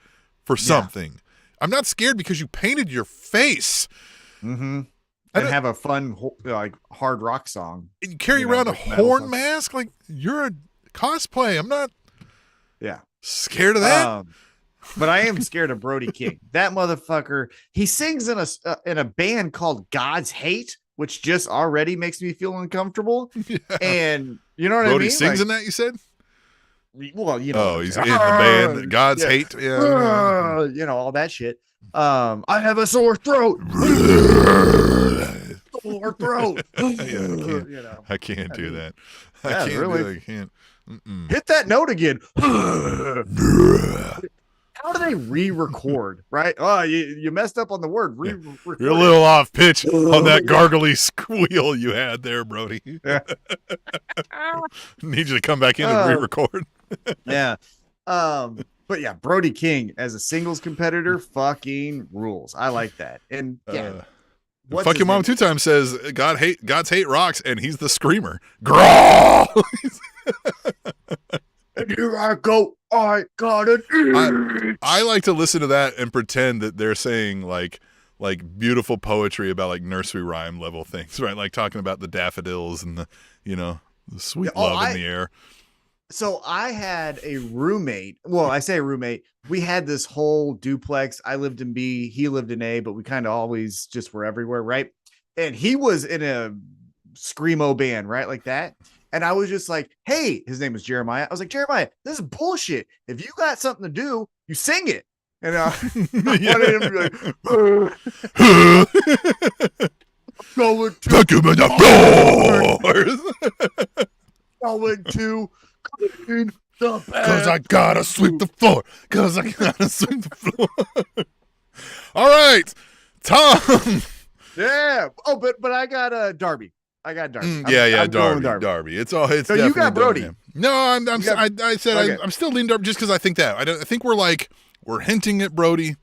for something. I'm not scared because you painted your face. and have a fun like hard rock song. And you carry around a horn mask like you're a cosplay. I'm not scared of that. But I am scared of Brody King. That motherfucker, he sings in a band called God's Hate, which just already makes me feel uncomfortable. Yeah. And you know what I mean? Brody sings in that, you said? Well, you know. Oh, he's in the band God's Hate. Yeah. You know, all that shit. I have a sore throat. Sore throat. I can't do that. I can't. Hit that note again. How do they re-record? Right? Oh, you messed up on the word. Re-record. You're a little off pitch on that gargly squeal you had there, Brody. Yeah. Need you to come back in and re-record. Yeah. But yeah, Brody King as a singles competitor fucking rules. I like that. And yeah. Fuck Your Mom 2 times says God's hate rocks, and he's the screamer. Grawl! And here I go. I got it. I like to listen to that and pretend that they're saying like beautiful poetry about like nursery rhyme level things, right? Like talking about the daffodils and the sweet love in the air. So I had a roommate. Well, I say roommate. We had this whole duplex. I lived in B, he lived in A, but we kind of always just were everywhere, right? And he was in a screamo band, right? Like that. And I was just like, hey, his name was Jeremiah. I was like, Jeremiah, this is bullshit. If you got something to do, you sing it. And I wanted him to be like, going to going to clean the bed. Cause I gotta sweep the floor. All right, Tom. Yeah. Oh, but I got Darby. Darby. Darby. It's so you got Brody. No, I said I'm still leaning Darby just because I think that. I think we're hinting at Brody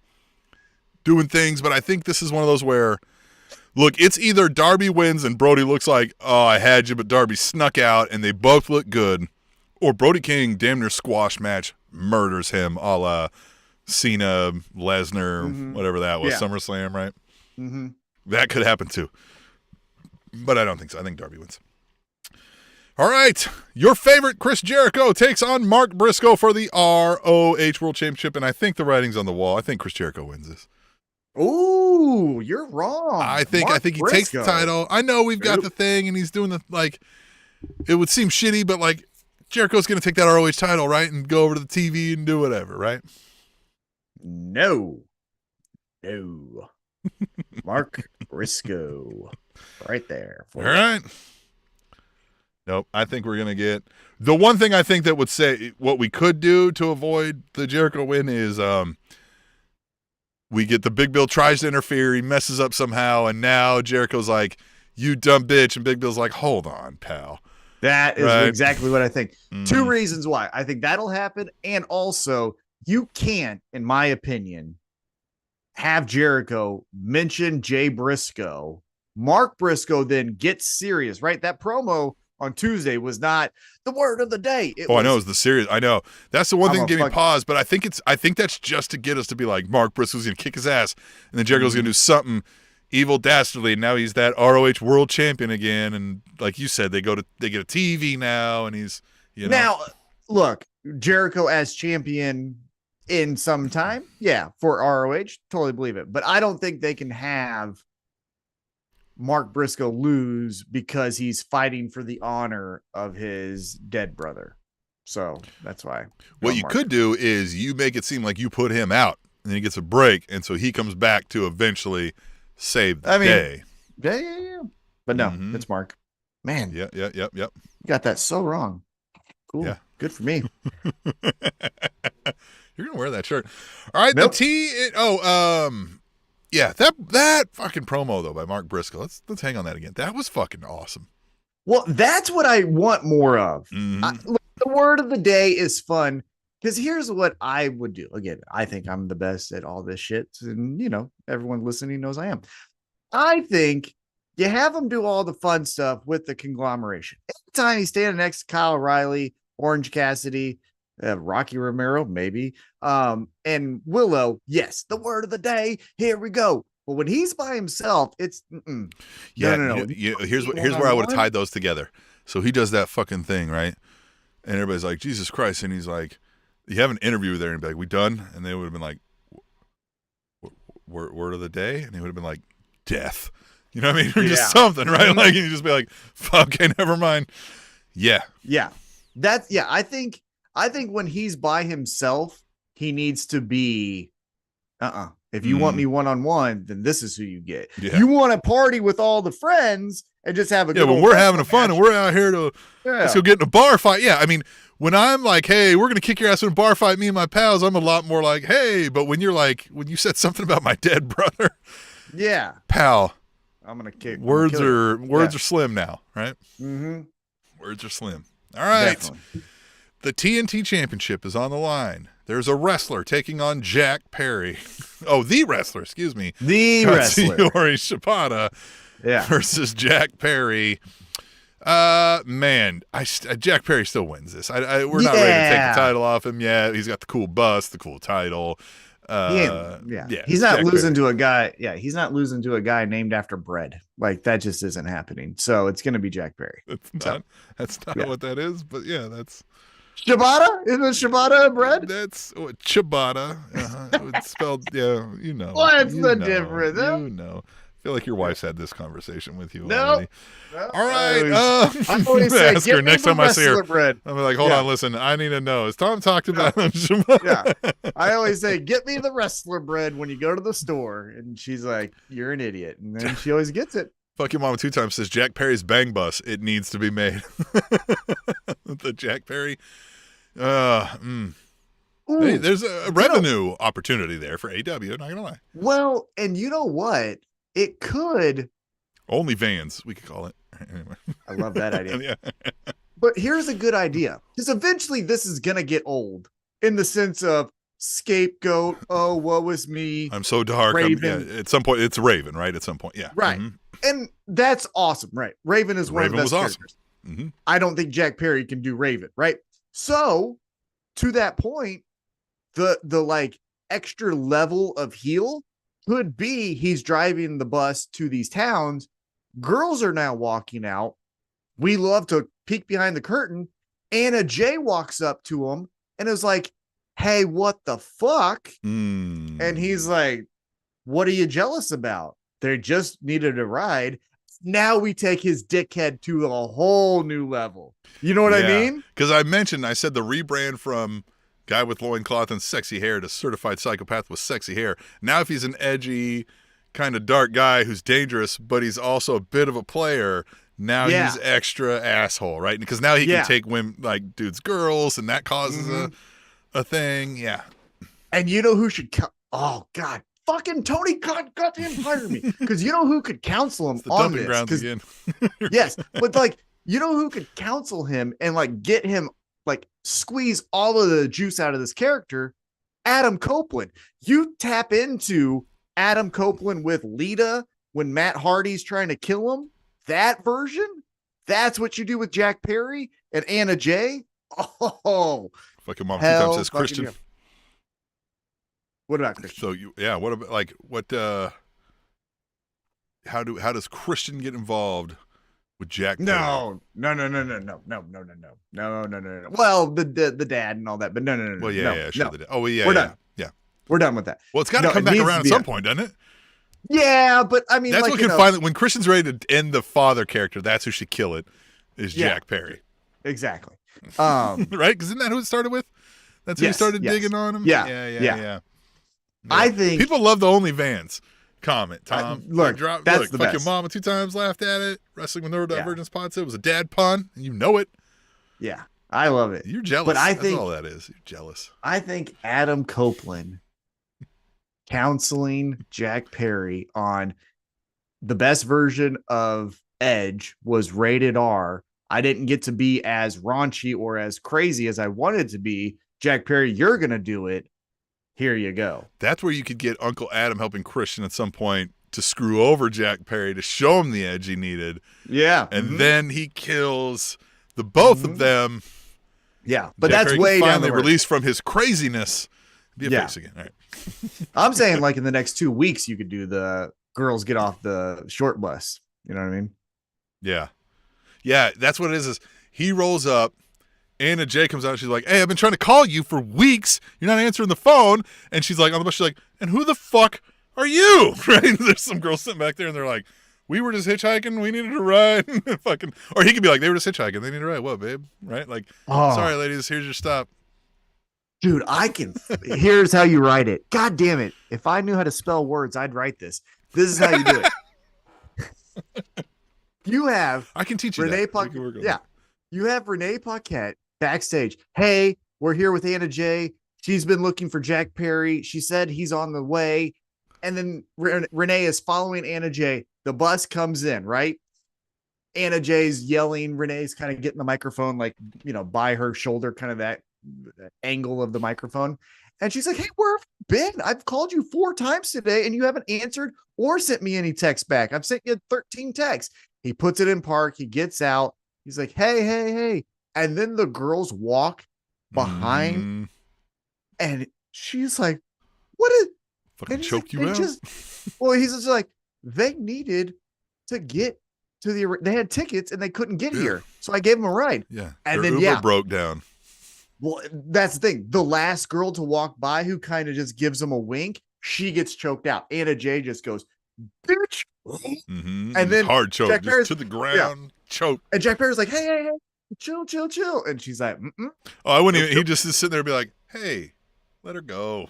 doing things, but I think this is one of those where, look, it's either Darby wins and Brody looks like, oh, I had you, but Darby snuck out and they both look good, or Brody King damn near squash match murders him, a la Cena, Lesnar, whatever that was, SummerSlam, right? Mm-hmm. That could happen too. But I don't think so. I think Darby wins. All right. Your favorite Chris Jericho takes on Mark Briscoe for the ROH World Championship, and I think the writing's on the wall. I think Chris Jericho wins this. Ooh, you're wrong. I think he takes the title. I know we've got the thing, and he's doing the, like, it would seem shitty, but, like, Jericho's going to take that ROH title, right, and go over to the TV and do whatever, right? No. Mark Briscoe. Right there. All right. Nope. I think we're going to get the one thing I think that would say what we could do to avoid the Jericho win is we get the Big Bill tries to interfere. He messes up somehow. And now Jericho's like, you dumb bitch. And Big Bill's like, hold on, pal. That is exactly what I think. Two reasons why I think that'll happen. And also you can't, in my opinion, have Jericho mention Jay Briscoe. Mark Briscoe then gets serious, right? That promo on Tuesday was not the word of the day. I know it was the serious. I know that's the one thing that gave me pause, but I think that's just to get us to be like, Mark Briscoe's gonna kick his ass, and then Jericho's gonna do something evil, dastardly. And now he's that ROH World Champion again, and like you said, they get a TV now, and he's now look, Jericho as champion in some time, for ROH, totally believe it, but I don't think they can have Mark Briscoe lose because he's fighting for the honor of his dead brother. So that's why. What you could do is you make it seem like you put him out and he gets a break. And so he comes back to eventually save the day. Yeah. But no, it's Mark. Man. Yep. You got that so wrong. Cool. Yeah. Good for me. You're going to wear that shirt. All right. Nope. Yeah, that fucking promo though by Mark Briscoe. Let's hang on that again. That was fucking awesome. Well, that's what I want more of. Look, the word of the day is fun because here's what I would do. Again, I think I'm the best at all this shit, and everyone listening knows I am. I think you have them do all the fun stuff with the conglomeration. Anytime he's standing next to Kyle O'Reilly, Orange Cassidy, Rocky Romero, maybe. And Willow, yes, the word of the day. Here we go. But when he's by himself, it's Yeah, no. Here's where I would have tied those together. So he does that fucking thing, right? And everybody's like, Jesus Christ. And he's like, you have an interview there and be like, we done? And they would have been like, word of the day? And he would have been like, death. You know what I mean? Or just something, right? Like, and you just be like, fuck, okay, never mind. Yeah. Yeah. I think when he's by himself, he needs to be, if you want me one-on-one, then this is who you get. Yeah. You want to party with all the friends and just have a good but we're having fun and we're out here to let's go get in a bar fight. Yeah, I mean, when I'm like, hey, we're gonna kick your ass in a bar fight, me and my pals, I'm a lot more like, hey. But when you're like, when you said something about my dead brother, pal, I'm gonna kick. Words are slim now, right? Mm-hmm. Words are slim. All right. Definitely. The TNT Championship is on the line. There's a wrestler taking on Jack Perry. Oh, the wrestler, excuse me. The wrestler. Katsuyori Shibata versus Jack Perry. Man, Jack Perry still wins this. We're not ready to take the title off him yet. He's got the cool bust, the cool title. He's not losing to a guy. Yeah, he's not losing to a guy named after bread. Like, that just isn't happening. So it's going to be Jack Perry. That's not what that is, but yeah, that's Shibata. Isn't Shibata bread? That's Ciabatta. It's spelled. Yeah, you know. What's the difference? You know. I feel like your wife's had this conversation with you already. All right. I always say, ask her next time I see her. Bread. I'm like, hold on, listen. I need to know. Has Tom talked about I always say, get me the wrestler bread when you go to the store. And she's like, you're an idiot. And then she always gets it. Fuck Your Mama 2 times says Jack Perry's Bang Bus. It needs to be made. The Jack Perry. Hey, there's a revenue opportunity there for AEW. Not gonna lie. Well, and you know what? It could. OnlyVans, we could call it. Anyway. I love that idea. But here's a good idea. Because eventually this is going to get old in the sense of scapegoat. Oh, woe was me. I'm so dark. At some point, it's Raven, right? At some point. Yeah. Right. Mm-hmm. And that's awesome, right? Raven is one of the best characters. Awesome. Mm-hmm. I don't think Jack Perry can do Raven, right? So, to that point, the like extra level of heel could be he's driving the bus to these towns. Girls are now walking out. We love to peek behind the curtain. Anna Jay walks up to him and is like, hey, what the fuck? And he's like, what are you jealous about? They just needed a ride. Now we take his dickhead to a whole new level. You know what I mean? Because I said the rebrand from guy with loincloth and sexy hair to certified psychopath with sexy hair. Now if he's an edgy, kind of dark guy who's dangerous, but he's also a bit of a player, now he's extra asshole, right? Because now he can take women, like dudes, girls, and that causes a thing. Yeah. And you know who should oh God, fucking Tony goddamn hire me. Because you know who could counsel him on this? Grounds again. Yes, but like, you know who could counsel him and like get him, like squeeze all of the juice out of this character? Adam Copeland. You tap into Adam Copeland with Lita when Matt Hardy's trying to kill him. That version, that's what you do with Jack Perry and Anna Jay. Oh, fucking Mom 2 times says Christian. What about Christian? So what about how does Christian get involved with Jack Perry? No. Well, the dad and all that, but no. Well, sure. No. Oh, yeah, we're done. Yeah, we're done with that. Well, it's got to come back around at some point, doesn't it? Yeah, but I mean, that's like, what can finally, when Christian's ready to end the father character, that's who should kill it. Is Jack Perry? Exactly. Right? Because isn't that who it started with? That's who started digging on him. Yeah. I think people love the OnlyVans comment. Tom, that's the fuck best. Your Mama 2 times laughed at it. Wrestling with Neurodivergence Pod said it was a dad pun, and you know it. Yeah, I love it. You're jealous. But that's all that is. You're jealous. I think Adam Copeland counseling Jack Perry on the best version of Edge was rated R. I didn't get to be as raunchy or as crazy as I wanted to be. Jack Perry, you're going to do it. Here you go. That's where you could get Uncle Adam helping Christian at some point to screw over Jack Perry to show him the edge he needed. Yeah. And then he kills the both of them. Yeah. But Jack that's Perry way finally down the road. released from his craziness. Be a face again. All right. I'm saying like in the next 2 weeks, you could do the girls get off the short bus. You know what I mean? Yeah. Yeah, that's what it is he rolls up, Anna Jay comes out, she's like, hey, I've been trying to call you for weeks. You're not answering the phone. And she's like, on the bus, she's like, and who the fuck are you? Right? There's some girls sitting back there and they're like, we were just hitchhiking. We needed a ride. Fucking, or he could be like, they were just hitchhiking. They needed a ride. What, babe? Right? Like, sorry, ladies, here's your stop. Dude, here's how you write it. God damn it. If I knew how to spell words, I'd write this. This is how you do it. You have I can teach you Renee that. Yeah. You have Renee Paquette backstage. Hey, we're here with Anna Jay. She's been looking for Jack Perry. She said he's on the way. And then Renee is following Anna Jay. The bus comes in, right? Anna Jay's yelling. Renee's kind of getting the microphone, like, by her shoulder, kind of that angle of the microphone. And she's like, hey, where have you been? I've called you 4 times today and you haven't answered or sent me any text back. I've sent you 13 texts. He puts it in park. He gets out. He's like, hey. And then the girls walk behind and she's like, what is fucking choke you out? He's just like, they needed to get to they had tickets and they couldn't get here. So I gave them a ride. Yeah. And their then Uber broke down. Well, that's the thing. The last girl to walk by who kind of just gives him a wink, she gets choked out. Anna Jay just goes, bitch. Mm-hmm. And then hard choke, Jack just Perry's, to the ground, choke. And Jack Perry's like, hey, chill. And she's like, oh, I wouldn't even, he just is sitting there and be like, hey, let her go.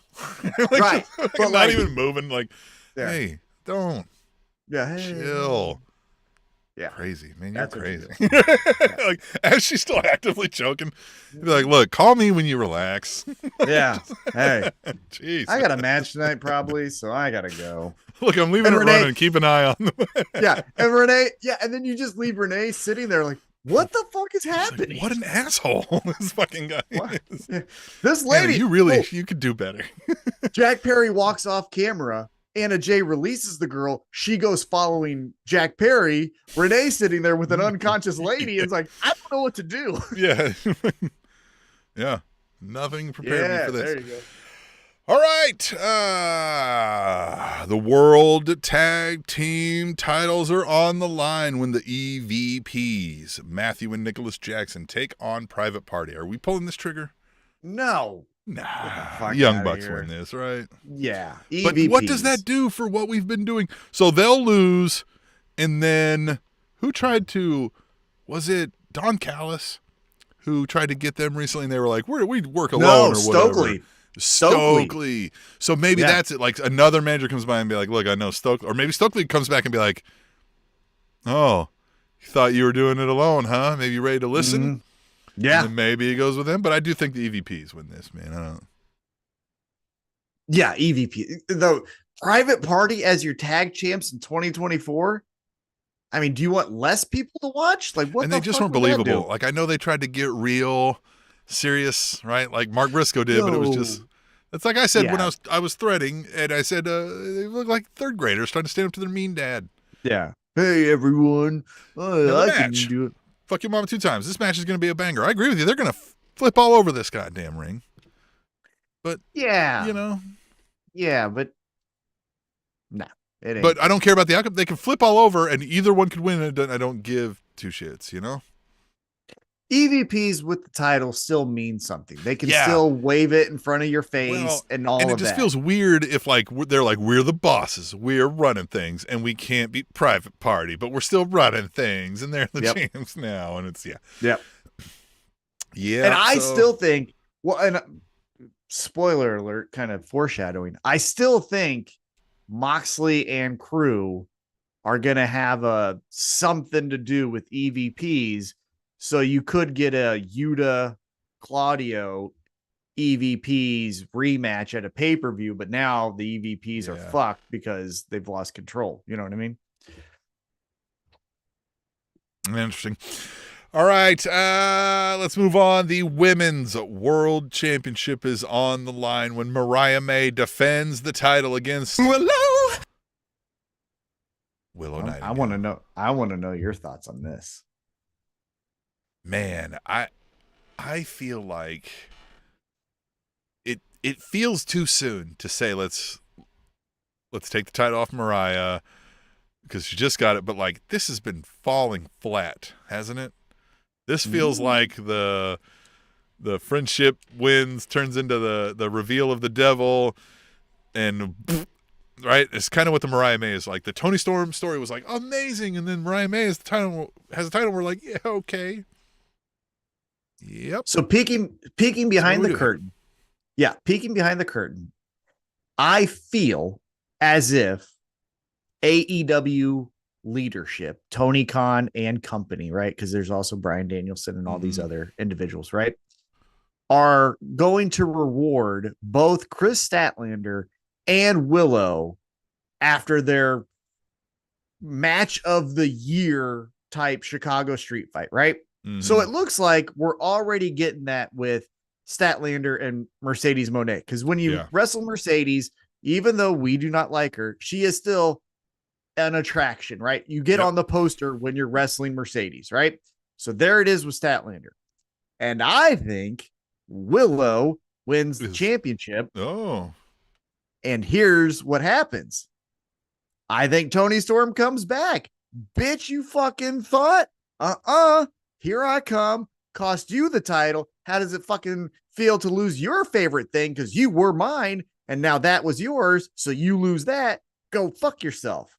Like, right. But not even moving, like, hey, don't. Yeah, hey. Chill. Yeah. Crazy, man. You're That's crazy. You like, as she's still actively choking, you'd be like, look, call me when you relax. Yeah. Hey. Jeez. I got a match tonight probably, so I got to go. Look, I'm leaving it running. Keep an eye on them. Yeah. And Renee, and then you just leave Renee sitting there like, what the fuck is happening? Like, what an asshole this fucking guy is. Yeah. This lady. Anna, you could do better. Jack Perry walks off camera. Anna Jay releases the girl. She goes following Jack Perry. Renee's sitting there with an unconscious lady and is like, I don't know what to do. Yeah. Yeah. Nothing prepared me for this. There you go. All right. The World Tag Team titles are on the line when the EVPs, Matthew and Nicholas Jackson, take on Private Party. Are we pulling this trigger? No. Nah. Young Bucks win this, right? Yeah. EVPs. But what does that do for what we've been doing? So they'll lose, and then who tried to, was it Don Callis who tried to get them recently? And they were like, we work alone or whatever. Stokely. So maybe that's it. Like another manager comes by and be like, look, I know Stokely. Or maybe Stokely comes back and be like, oh, you thought you were doing it alone, huh? Maybe you're ready to listen? Mm-hmm. Yeah. And then maybe it goes with them. But I do think the EVPs win this, man. I don't. Yeah, EVP. The Private Party as your tag champs in 2024. I mean, do you want less people to watch? Like, what? And they just weren't believable. Like, I know they tried to get real serious, right? Like Mark Briscoe did, but it was just. It's like I said when I was threading, and I said they look like third graders trying to stand up to their mean dad. Yeah. Hey everyone, I can do it. Fuck your mama 2 times. This match is going to be a banger. I agree with you. They're going to flip all over this goddamn ring. But yeah, but no, it ain't. But I don't care about the outcome. They can flip all over, and either one could win. And I don't give 2 shits. EVPs with the title still mean something. They can still wave it in front of your face and all of that. And it just feels weird if they're like, we're the bosses, we're running things, and we can't beat Private Party, but we're still running things, and they're the champs now. And it's Yeah. And I still think, and spoiler alert, kind of foreshadowing, I still think Moxley and crew are going to have something to do with EVPs. So you could get a Yuta Claudio EVPs rematch at a pay-per-view, but now the EVPs are fucked because they've lost control. You know what I mean? Interesting. All right, let's move on. The Women's World Championship is on the line when Mariah May defends the title against Willow Nightingale. I want to know your thoughts on this. Man, I feel like it feels too soon to say let's take the title off Mariah because she just got it. But like this has been falling flat, hasn't it? This feels like the friendship wins turns into the reveal of the devil, and right, it's kind of what the Mariah May is like. The Toni Storm story was like amazing, and then Mariah May has a title. We're like, yeah, okay, yep. So peeking behind the curtain, peeking behind the curtain, I feel as if AEW leadership, Tony Khan and company, right? Because there's also Bryan Danielson and all these other individuals, right? Are going to reward both Chris Statlander and Willow after their match of the year type Chicago street fight, right? So it looks like we're already getting that with Statlander and Mercedes Moné. Because when you wrestle Mercedes, even though we do not like her, she is still an attraction, right? You get on the poster when you're wrestling Mercedes, right? So there it is with Statlander. And I think Willow wins the championship. Oh. And here's what happens. I think Toni Storm comes back. Bitch, you fucking thought? Here I come. Cost you the title. How does it fucking feel to lose your favorite thing? Because you were mine, and now that was yours, so you lose that. Go fuck yourself.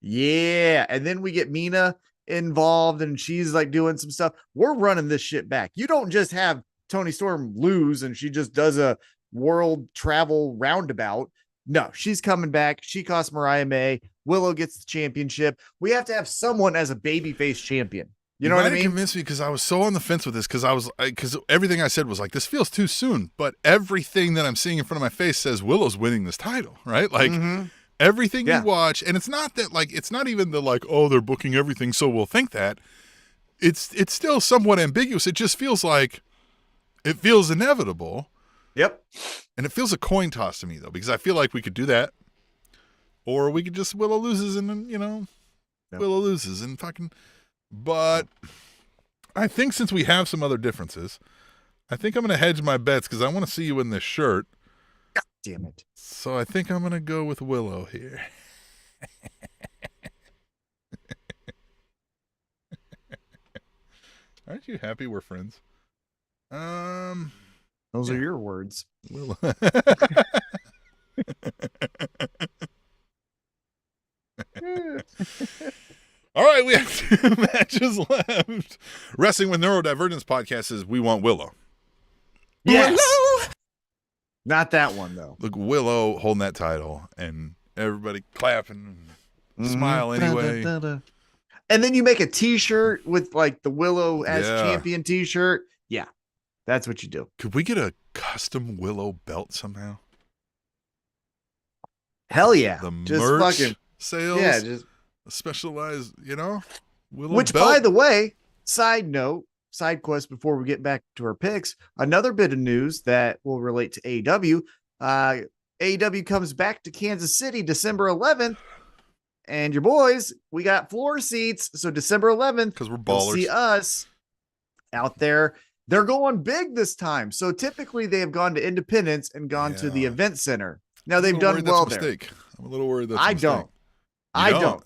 Yeah. And then we get Mina involved, and she's like doing some stuff. We're running this shit back. You don't just have Toni Storm lose and she just does a world travel roundabout. No, she's coming back. She costs Mariah May. Willow gets the championship. We have to have someone as a babyface champion. You know what I mean? Convinced me because I was so on the fence with this because everything I said was like, this feels too soon. But everything that I'm seeing in front of my face says Willow's winning this title, right? Like everything you watch, and it's not that like it's not even the like, oh, they're booking everything, so we'll think that. It's still somewhat ambiguous. It just feels like it feels inevitable. Yep. And it feels a coin toss to me, though, because I feel like we could do that. Or we could just Willow loses and then, Willow loses and fucking. But I think since we have some other differences, I think I'm going to hedge my bets because I want to see you in this shirt. God damn it. So I think I'm going to go with Willow here. Aren't you happy we're friends? Those are your words. Willow. All right, we have 2 matches left. Wrestling with Neurodivergence podcast says we want Willow. Yes. Willow! Not that one, though. Look, Willow holding that title and everybody clapping and smile anyway. And then you make a t-shirt with like the Willow as champion t-shirt. Yeah, that's what you do. Could we get a custom Willow belt somehow? Hell yeah. The just merch fucking sales. Yeah, just specialized, Willow which belt. By the way, side quest before we get back to our picks, another bit of news that will relate to AEW. AEW comes back to Kansas City December 11th. And your boys, we got floor seats. So December 11th, because we're ballers. See us out there. They're going big this time. So typically they have gone to Independence and gone to the event center. Now they've done well there. I'm a little worried that's I a mistake. I don't.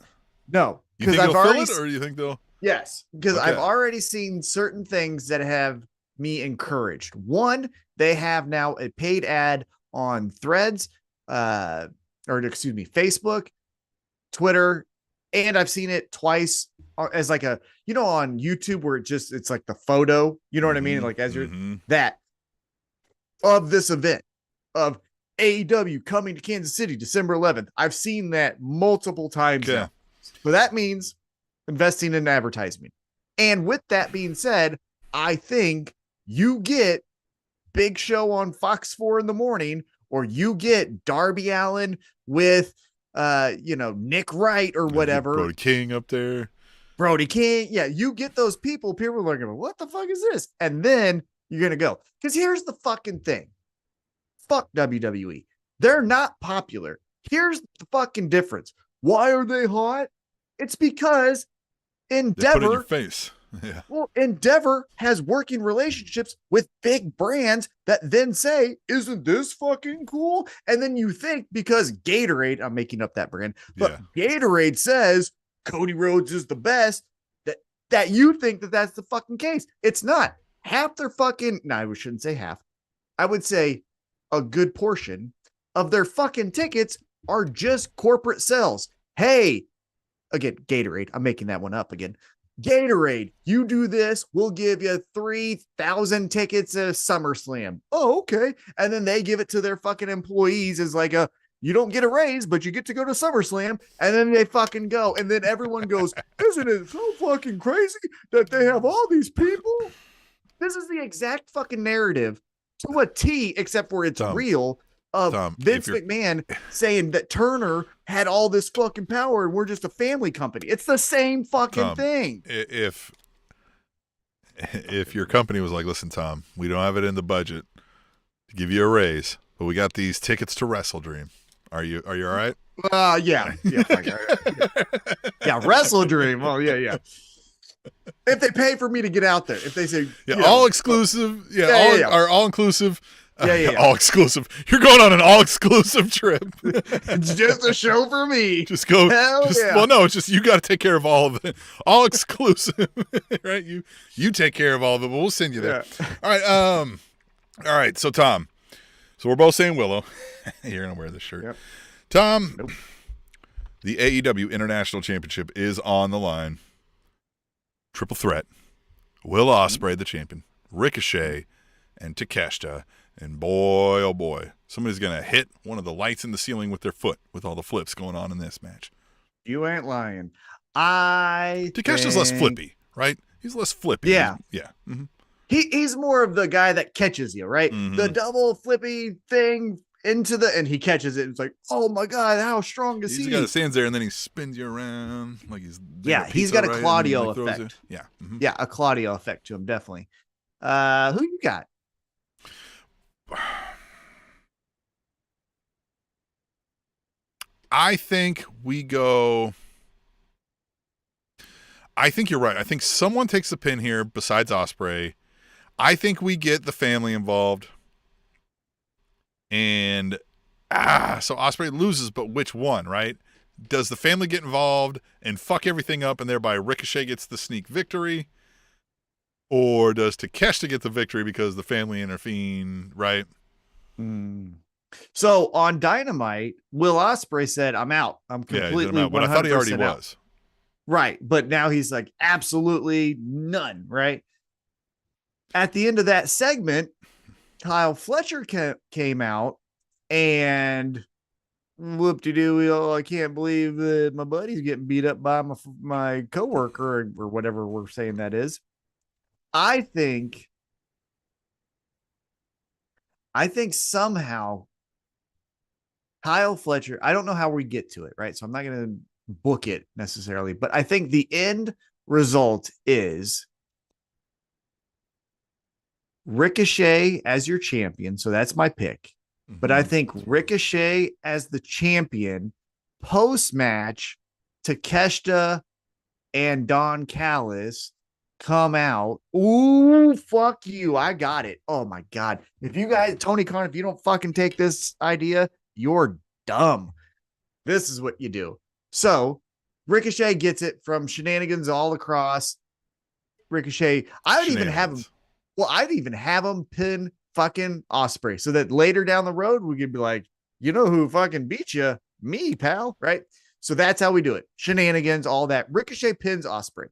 No, because I've already fill it, or do you think they'll? Yes, because I've already seen certain things that have me encouraged. One, they have now a paid ad on Threads, Facebook, Twitter, and I've seen it twice as like a, on YouTube where it's like the photo, you know what I mean? Like as you're that of this event of AEW coming to Kansas City, December 11th. I've seen that multiple times now. So that means investing in advertisement. And with that being said, I think you get Big Show on Fox 4 in the morning, or you get Darby Allin with Nick Wright or whatever. Brody King up there. Brody King. Yeah, you get those people. People are going, what the fuck is this? And then you're going to go. Because here's the fucking thing. Fuck WWE. They're not popular. Here's the fucking difference. Why are they hot? It's because Endeavor. They put it in your face. Yeah. Well, Endeavor has working relationships with big brands that then say, isn't this fucking cool? And then you think because Gatorade, I'm making up that brand, but Gatorade says Cody Rhodes is the best, that you think that that's the fucking case. It's not. Half their fucking, no, I shouldn't say half. I would say a good portion of their fucking tickets are just corporate sales. Hey, again, Gatorade. I'm making that one up again. Gatorade, you do this, we'll give you 3,000 tickets at SummerSlam. Oh, okay. And then they give it to their fucking employees as like you don't get a raise, but you get to go to SummerSlam. And then they fucking go. And then everyone goes, isn't it so fucking crazy that they have all these people? This is the exact fucking narrative to a T, except for it's real. Of Vince McMahon saying that Turner had all this fucking power and we're just a family company. It's the same fucking thing. If your company was like, listen, Tom, we don't have it in the budget to give you a raise, but we got these tickets to WrestleDream. Are you all right? Yeah. Yeah, WrestleDream. Well, yeah. If they pay for me to get out there, if they say all exclusive, all inclusive. All exclusive. You're going on an all exclusive trip. It's just a show for me. Just go. Well, no, it's just you got to take care of all of it. All exclusive, right? You take care of all of it, but we'll send you there. Yeah. All right. So Tom, we're both saying Willow. You're gonna wear this shirt, yep. Tom. Nope. The AEW International Championship is on the line. Triple threat: Will Ospreay, the champion, Ricochet, and Takeshita. And boy, oh boy, somebody's going to hit one of the lights in the ceiling with their foot with all the flips going on in this match. You ain't lying. Takeshita's less flippy, right? He's less flippy. Yeah. Yeah. Mm-hmm. He's more of the guy that catches you, right? Mm-hmm. The double flippy thing and he catches it. It's like, oh my God, how strong is he? He's the guy that stands there and then he spins you around like he's he's got a Claudio effect. Yeah. Mm-hmm. Yeah, a Claudio effect to him, definitely. Who you got? I think you're right. I think someone takes the pin here besides Ospreay. I think we get the family involved. And so Ospreay loses, but which one, right? Does the family get involved and fuck everything up and thereby Ricochet gets the sneak victory? Or does Takeshita get the victory because the family intervene, right? So on Dynamite, Will Ospreay said, I'm out. I'm completely out. But I thought he already was. Right. But now he's like, absolutely none, right? At the end of that segment, Kyle Fletcher came out and whoop-de-doo, I can't believe that my buddy's getting beat up by my coworker or whatever we're saying that is. I think somehow Kyle Fletcher, I don't know how we get to it, right? So I'm not going to book it necessarily, but I think the end result is Ricochet as your champion. So that's my pick. Mm-hmm. But I think Ricochet as the champion post-match, Takeshita and Don Callis come out. Ooh, fuck you. I got it. Oh my God. If you guys, Tony Khan, if you don't fucking take this idea, you're dumb. This is what you do. So Ricochet gets it from shenanigans all across. Ricochet, I'd even have him pin fucking Ospreay so that later down the road we could be like, you know who fucking beat you? Me, pal. Right? So that's how we do it. Shenanigans, all that. Ricochet pins Ospreay.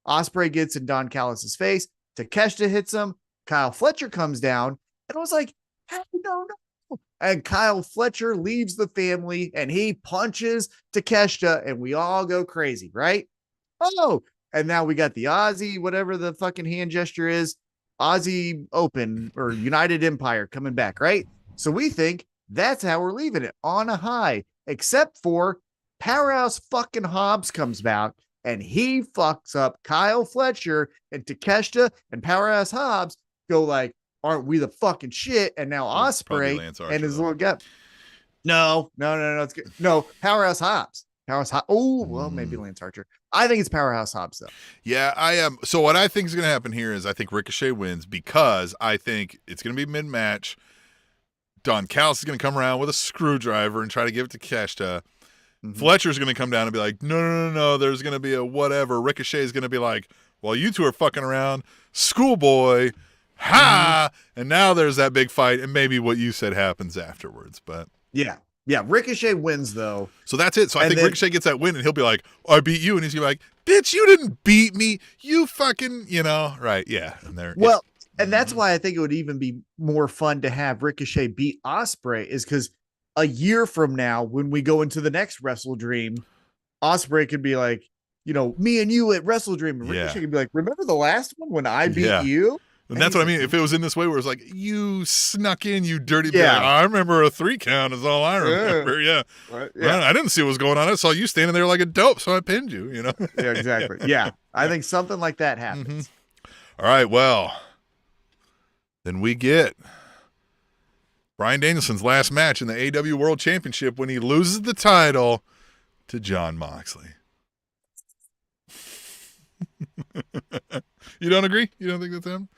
Ospreay gets in Don Callis' face. Takeshita hits him. Kyle Fletcher comes down. And I was like, hey, no. And Kyle Fletcher leaves the family and he punches Takeshita and we all go crazy, right? Oh, and now we got the Aussie, whatever the fucking hand gesture is, Aussie Open or United Empire coming back, right? So we think that's how we're leaving it, on a high, except for Powerhouse fucking Hobbs comes back and he fucks up Kyle Fletcher, and Takeshita and Powerhouse Hobbs go like, aren't we the fucking shit? And now Ospreay and his little guy. No. It's good. No, Powerhouse Hobbs. Oh, well, maybe Lance Archer. I think it's Powerhouse Hobbs though. Yeah, I am. So what I think is going to happen here is I think Ricochet wins because I think it's going to be mid-match. Don Callis is going to come around with a screwdriver and try to give it to Kashta. Fletcher's going to come down and be like, no, there's going to be a whatever. Ricochet is going to be like, well, you two are fucking around. Schoolboy, ha! And now there's that big fight, and maybe what you said happens afterwards. But yeah, Ricochet wins though. So that's it. So I think Ricochet gets that win, and he'll be like, I beat you. And he's going to be like, bitch, you didn't beat me. You fucking, right, yeah. And there. Well, and that's why I think it would even be more fun to have Ricochet beat Ospreay is because a year from now, when we go into the next WrestleDream, Ospreay could be like, me and you at WrestleDream. And Ricochet could be like, remember the last one when I beat you? And that's what I mean. If it was in this way where it's like, you snuck in, you dirty bitch. I remember a 3 count is all I remember. Yeah. Right. Well, I didn't see what was going on. I saw you standing there like a dope, so I pinned you, Yeah, exactly. Yeah. I think something like that happens. All right. Well, then we get Bryan Danielson's last match in the AEW World Championship when he loses the title to Jon Moxley. You don't agree? You don't think that's him?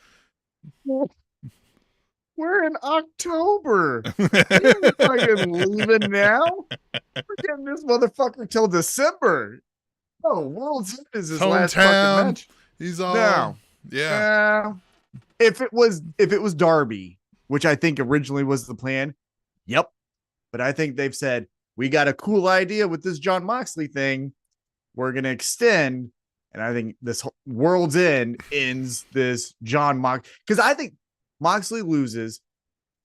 We're in October. You're fucking leaving now? We're getting this motherfucker till December. Oh, World's End is his last fucking match. He's all If it was Darby, which I think originally was the plan, yep. But I think they've said we got a cool idea with this Jon Moxley thing. We're gonna extend. And I think this World's End ends this Jon Moxley. Because I think Moxley loses,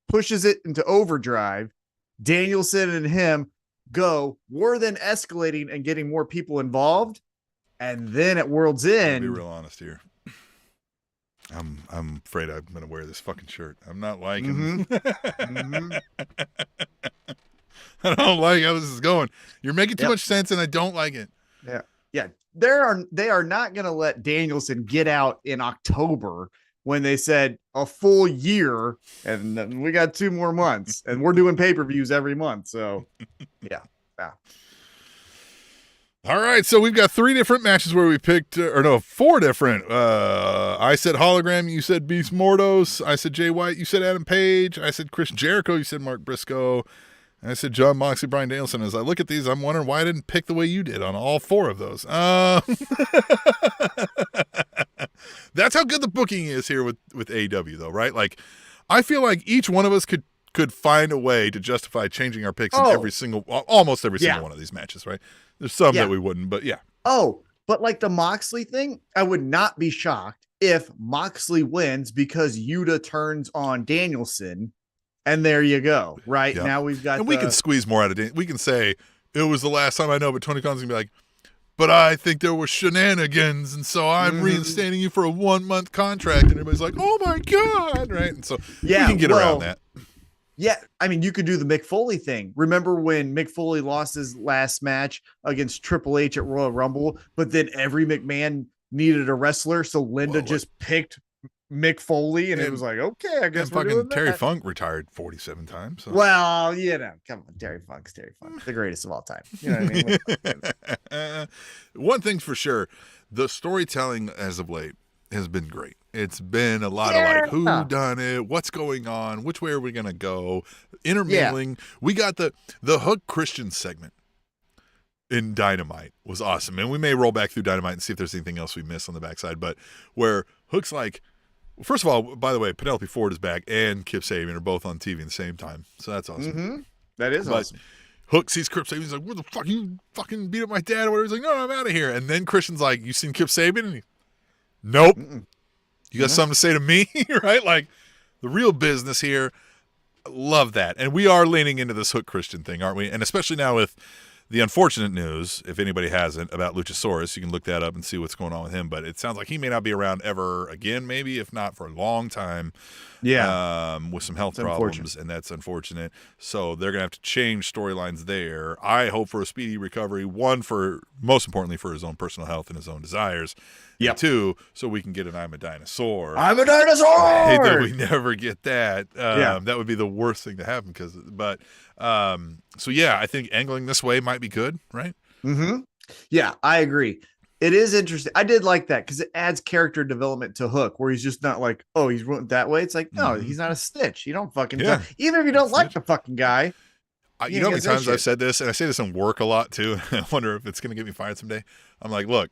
pushes it into overdrive. Danielson and him go. We're then escalating and getting more people involved. And then at World's End. I'll be real honest here. I'm afraid I'm going to wear this fucking shirt. I'm not liking I don't like how this is going. You're making too much sense, and I don't like it. Yeah. Yeah. They are not going to let Danielson get out in October when they said a full year and we got 2 more months and we're doing pay-per-views every month. So yeah. All right. So we've got 3 different matches where we picked, 4 different. I said Hologram. You said Beast Mordos. I said Jay White. You said Adam Page. I said Chris Jericho. You said Mark Briscoe. I said Jon Moxley, Bryan Danielson. As I look at these, I'm wondering why I didn't pick the way you did on all 4 of those. That's how good the booking is here with AEW, though, right? Like, I feel like each one of us could find a way to justify changing our picks in almost every single one of these matches, right? There's some that we wouldn't, but yeah. Oh, but like the Moxley thing, I would not be shocked if Moxley wins because Yuta turns on Danielson. And there you go. Right now we've got, and we can squeeze more out of it. We can say it was the last time I know, but Tony Khan's gonna be like, but I think there were shenanigans, and so I'm reinstating you for a 1-month contract. And everybody's like, oh my god, right? And so we can get around that. Yeah, I mean, you could do the Mick Foley thing. Remember when Mick Foley lost his last match against Triple H at Royal Rumble, but then every McMahon needed a wrestler, so Linda just picked Mick Foley, and it was like, okay, I guess we're doing that. Terry Funk retired 47 times. So. Well, come on, Terry Funk's the greatest of all time. You know what I mean? One thing's for sure, the storytelling as of late has been great. It's been a lot of like, who done it? What's going on? Which way are we gonna go? Intermingling. We got the Hook Christian segment in Dynamite was awesome, and we may roll back through Dynamite and see if there's anything else we missed on the backside. But where Hook's like. First of all, by the way, Penelope Ford is back and Kip Sabian are both on TV at the same time. So that's awesome. That is awesome. Hook sees Kip Sabian. He's like, where the fuck? You fucking beat up my dad or whatever. He's like, no, I'm out of here. And then Christian's like, you seen Kip Sabian? And nope. You got something to say to me? Right? Like, the real business here. Love that. And we are leaning into this Hook Christian thing, aren't we? And especially now with the unfortunate news, if anybody hasn't, about Luchasaurus, you can look that up and see what's going on with him. But it sounds like he may not be around ever again, maybe, if not for a long time. Yeah. With some health problems, and that's unfortunate. So they're going to have to change storylines there. I hope for a speedy recovery. 1, most importantly, for his own personal health and his own desires. Yeah. 2, so we can get an I'm a Dinosaur. I'm a dinosaur! I hate that we never get that. That would be the worst thing to happen. So yeah, I think angling this way might be good, right? Yeah, I agree. It is interesting. I did like that because it adds character development to Hook, where he's just not like, oh, he's ruined that way. It's like, no, Mhm. he's not a snitch. You don't fucking Yeah. even if you don't like Snitch. the fucking guy. You know how many times I've said this, and I say this in work a lot too. I wonder if it's going to get me fired someday. I'm like, look,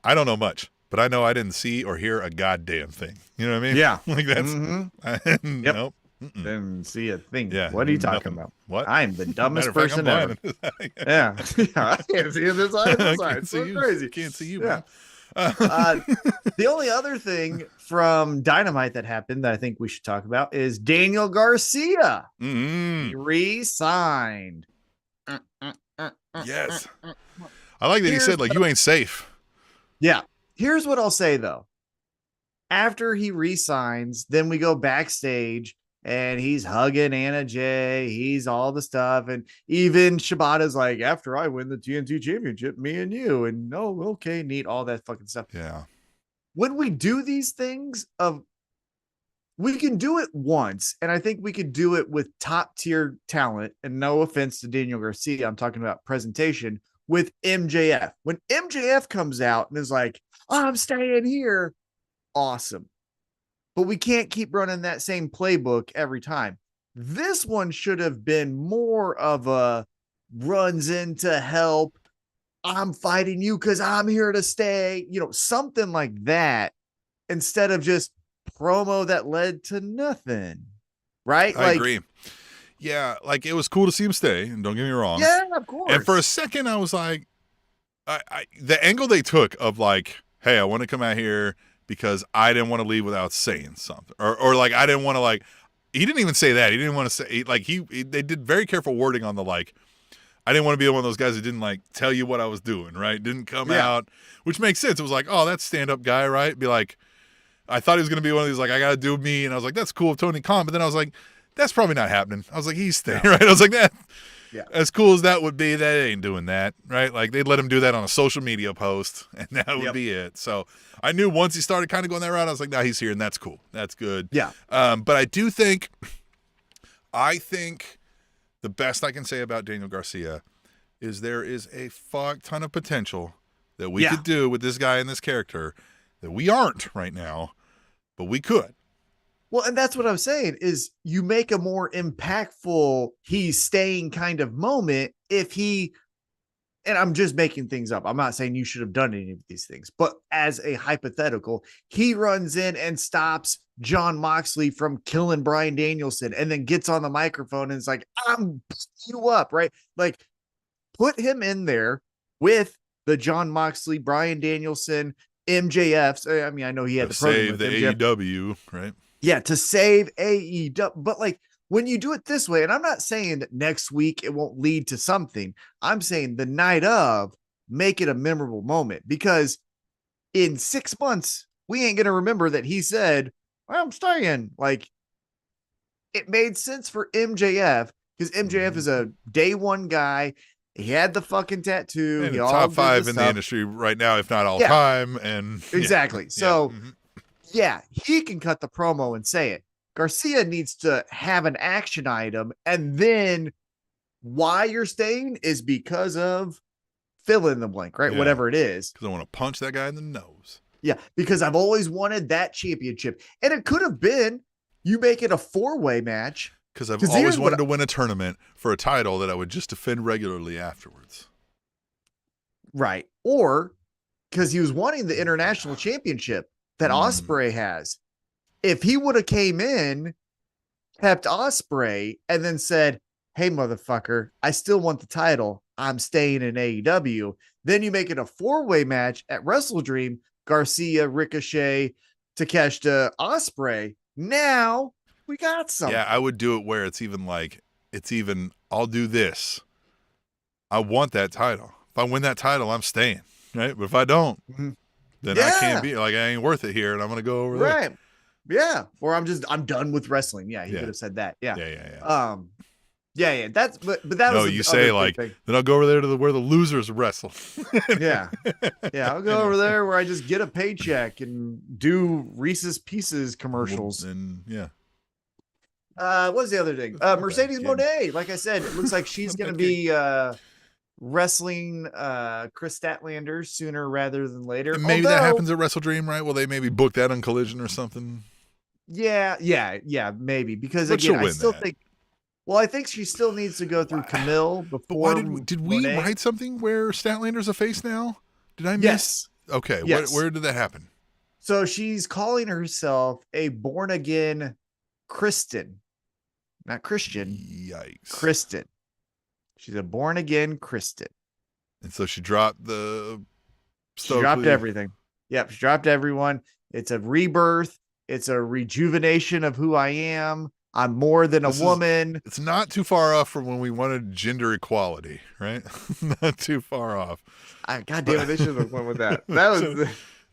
I don't know much, but I know I didn't see or hear a goddamn thing. You know what I mean? Yeah. Like that's Yep. nope. Mm-mm. Didn't see a thing. Yeah. What are you talking nothing. about? What? I'm the dumbest Matter of fact, person I'm ever. blind. Yeah. I can't see this side. I This side. can't It's see so you. crazy. Can't see you, Yeah. man. The only other thing from Dynamite that happened that I think we should talk about is Daniel Garcia. Mm-hmm. He re-signed. Yes. I like that he Here's said, like, you ain't safe. Yeah. Here's what I'll say though. After he re-signs, then we go backstage and he's hugging Anna Jay. He's all the stuff. And even Shibata's like, after I win the TNT championship, me and you. And no, okay, neat, all that fucking stuff. Yeah. When we do these things we can do it once, and I think we could do it with top tier talent. And no offense to Daniel Garcia, I'm talking about presentation with MJF. When MJF comes out and is like, oh, I'm staying here, awesome. But we can't keep running that same playbook every time. This one should have been more of a runs in to help. I'm fighting you because I'm here to stay, something like that, instead of just promo that led to nothing. Right? I agree. Yeah, like it was cool to see him stay, and don't get me wrong. Yeah, of course. And for a second, I was like, the angle they took of like, hey, I want to come out here because I didn't want to leave without saying something, or like I didn't want to like. He didn't even say that. He didn't want to say like they did very careful wording on the like. I didn't want to be one of those guys who didn't like tell you what I was doing, right? Didn't come out, which makes sense. It was like, oh, that's stand-up guy, right? Be like, I thought he was going to be one of these like, I got to do me, and I was like, that's cool, Tony Khan. But then I was like, that's probably not happening. I was like, he's staying, right? I was like, that. Yeah. As cool as that would be, that ain't doing that, right? Like they'd let him do that on a social media post, and that would be it. So I knew once he started kind of going that route, I was like, nah, he's here, and that's cool. That's good. Yeah. But I think the best I can say about Daniel Garcia is there is a fuck ton of potential that we could do with this guy and this character that we aren't right now, but we could. Well, and that's what I'm saying is you make a more impactful he's staying kind of moment if he, and I'm just making things up. I'm not saying you should have done any of these things, but as a hypothetical, he runs in and stops John Moxley from killing Bryan Danielson and then gets on the microphone and is like, I'm beating you up, right? Like put him in there with the John Moxley, Bryan Danielson, MJF. I mean, I know he had the save the AEW, right? Yeah, to save AEW. But like when you do it this way, and I'm not saying that next week it won't lead to something. I'm saying the night of, make it a memorable moment, because in 6 months, we ain't going to remember that he said, I'm staying. Like it made sense for MJF because MJF is a day one guy. He had the fucking tattoo. And he top 5 in the industry right now, if not all time. And exactly. So he can cut the promo and say it. Garcia needs to have an action item, and then why you're staying is because of fill in the blank, right? Whatever it is. Because I want to punch that guy in the nose. Yeah, because I've always wanted that championship. And it could have been you make it a 4-way match. Because I've always wanted to win a tournament for a title that I would just defend regularly afterwards. Right. Or because he was wanting the international championship that Ospreay has. If he would have came in, kept Ospreay, and then said, hey, motherfucker, I still want the title. I'm staying in AEW. Then you make it a 4-way match at WrestleDream, Garcia, Ricochet, Takeshita, Ospreay. Now we got something. Yeah, I would do it where it's even I'll do this. I want that title. If I win that title, I'm staying, right? But if I don't, then I can't be, like, I ain't worth it here, and I'm going to go over there. Right. Yeah. Or I'm done with wrestling. Yeah, he could have said that. Yeah. Yeah. That's, but that was, you say like, then I'll go over there to where the losers wrestle. Yeah. I'll go over there where I just get a paycheck and do Reese's Pieces commercials. And what's the other thing? Mercedes Moné. Like I said, it looks like she's going to be wrestling Chris Statlander sooner rather than later. And maybe that happens at WrestleDream, right? Will they maybe book that on Collision or something? Yeah, maybe. Because But again, I she'll still win that. think, well, I think she still needs to go through Camille But before. why did we Monet. write something where Statlander's a face now? Did I miss? Yes. Okay, Yes. where did that happen? So she's calling herself a born again Kristen, not Christian. Yikes. Kristen. She's a born again Kristen. And so she dropped the She dropped everything. Yep, she dropped everyone. It's a rebirth. It's a rejuvenation of who I am. I'm more than a woman. It's not too far off from when we wanted gender equality, right? Not too far off. God damn it, they should have went with that. That was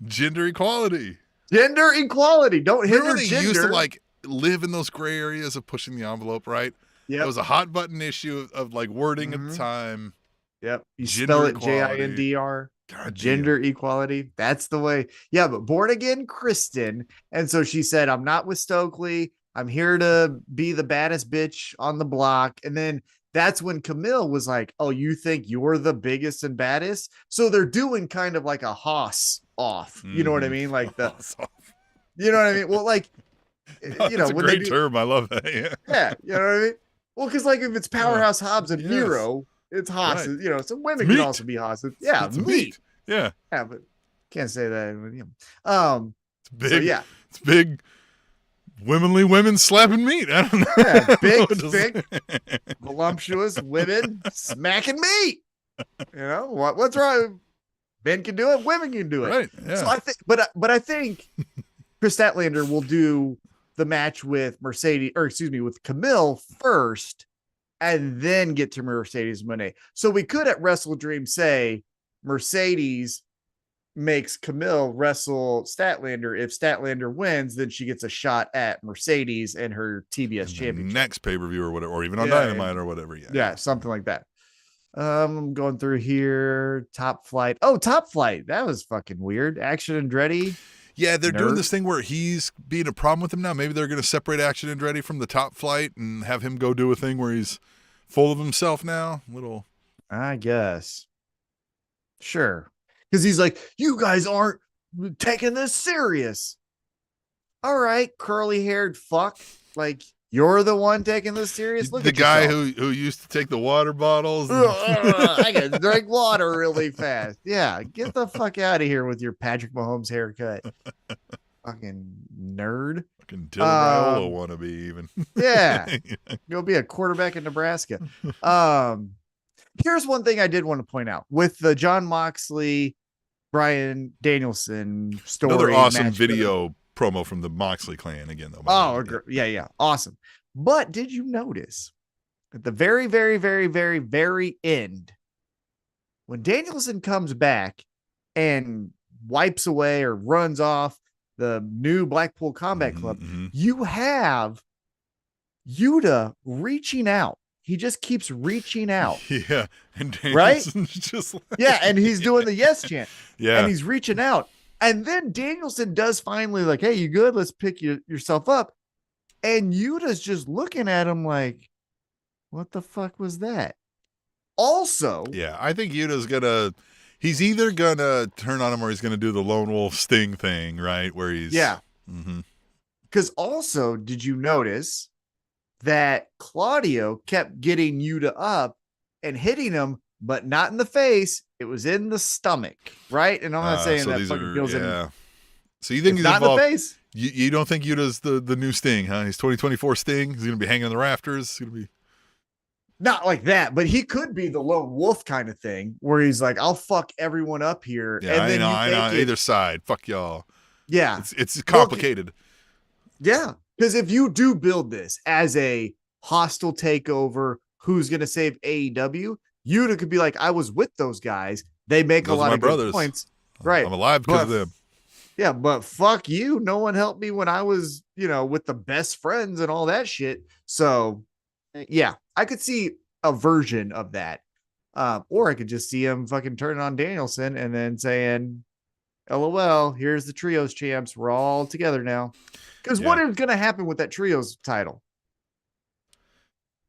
gender equality. Gender equality. Don't hinder Remember they gender. used to like live in those gray areas of pushing the envelope, right? Yeah, it was a hot button issue of like wording at the time. Yep, you Gender spell it equality. Jindr. God Gender equality. That's the way. Yeah, but born again Kristen. And so she said, I'm not with Stokely. I'm here to be the baddest bitch on the block. And then that's when Camille was like, oh, you think you're the biggest and baddest? So they're doing kind of like a Haas off. You know what I mean? Like the, you know what I mean? Well, like, no, you know, it's a when great term. I love that. Yeah. Yeah. You know what I mean? Well, because like if it's Powerhouse Hobbs and Miro, it's Haas. Right. You know, some women can also be Haas's. Yeah. It's meat. Yeah. Yeah, but can't say that with him. It's big. So yeah. It's big. Womanly women slapping meat. I don't know. Yeah, big, thick, voluptuous women smacking meat. You know what's wrong? Men can do it. Women can do it. Right. Yeah. So I think, but I think Chris Statlander will do the match with with Camille first, and then get to Mercedes Moné. So we could at WrestleDream say Mercedes makes Camille wrestle Statlander. If Statlander wins, then she gets a shot at Mercedes and her TBS championship. Next pay-per-view or whatever, or even on Dynamite or whatever. Yeah, something like that. I'm going through here. Top Flight. Oh, Top Flight. That was fucking weird. Action Andretti. Yeah, they're doing this thing where he's being a problem with him now. Maybe they're going to separate Action Andretti from the Top Flight and have him go do a thing where he's full of himself now. I guess. Sure. Because he's like, you guys aren't taking this serious. All right, curly haired fuck. Like, you're the one taking this serious. Look the at guy yourself. who used to take the water bottles. I can drink water really fast. Yeah, get the fuck out of here with your Patrick Mahomes haircut. Fucking nerd. Fucking Dylan Raiola wannabe even. Yeah. Go be a quarterback in Nebraska. Here's one thing I did want to point out with the John Moxley, Bryan Danielson story. Another awesome video promo from the Moxley clan again, though. Oh, yeah. Awesome. But did you notice at the very, very, very, very, very end, when Danielson comes back and wipes away or runs off the new Blackpool Combat Club, you have Yuta reaching out. He just keeps reaching out. Yeah. And Danielson's just like... Yeah, and he's doing the yes chant. Yeah. And he's reaching out. And then Danielson does finally like, hey, you good? Let's pick yourself up. And Yuta's just looking at him like, what the fuck was that? Also, yeah, I think Yuta's he's either gonna turn on him or he's gonna do the Lone Wolf Sting thing, right? Where he's because also, did you notice that Claudio kept getting Yuta up and hitting him, but not in the face? It was in the stomach, right? And I'm not saying that fucking feels in. So you think he's not involved? In the face? You don't think Yuta's the new Sting, huh? He's 2024 Sting. He's gonna be hanging on the rafters. He's gonna be not like that, but he could be the lone wolf kind of thing where he's like, I'll fuck everyone up here. Yeah, and then I know either side. Fuck y'all. Yeah. It's complicated. Yeah. Because if you do build this as a hostile takeover, who's going to save AEW? Yuta could be like, I was with those guys. They make a lot of good points. Right. I'm alive because of them. Yeah, but fuck you. No one helped me when I was, with the best friends and all that shit. So, yeah, I could see a version of that. Or I could just see him fucking turning on Danielson and then saying, LOL, here's the trios champs. We're all together now. Because what is going to happen with that trios title?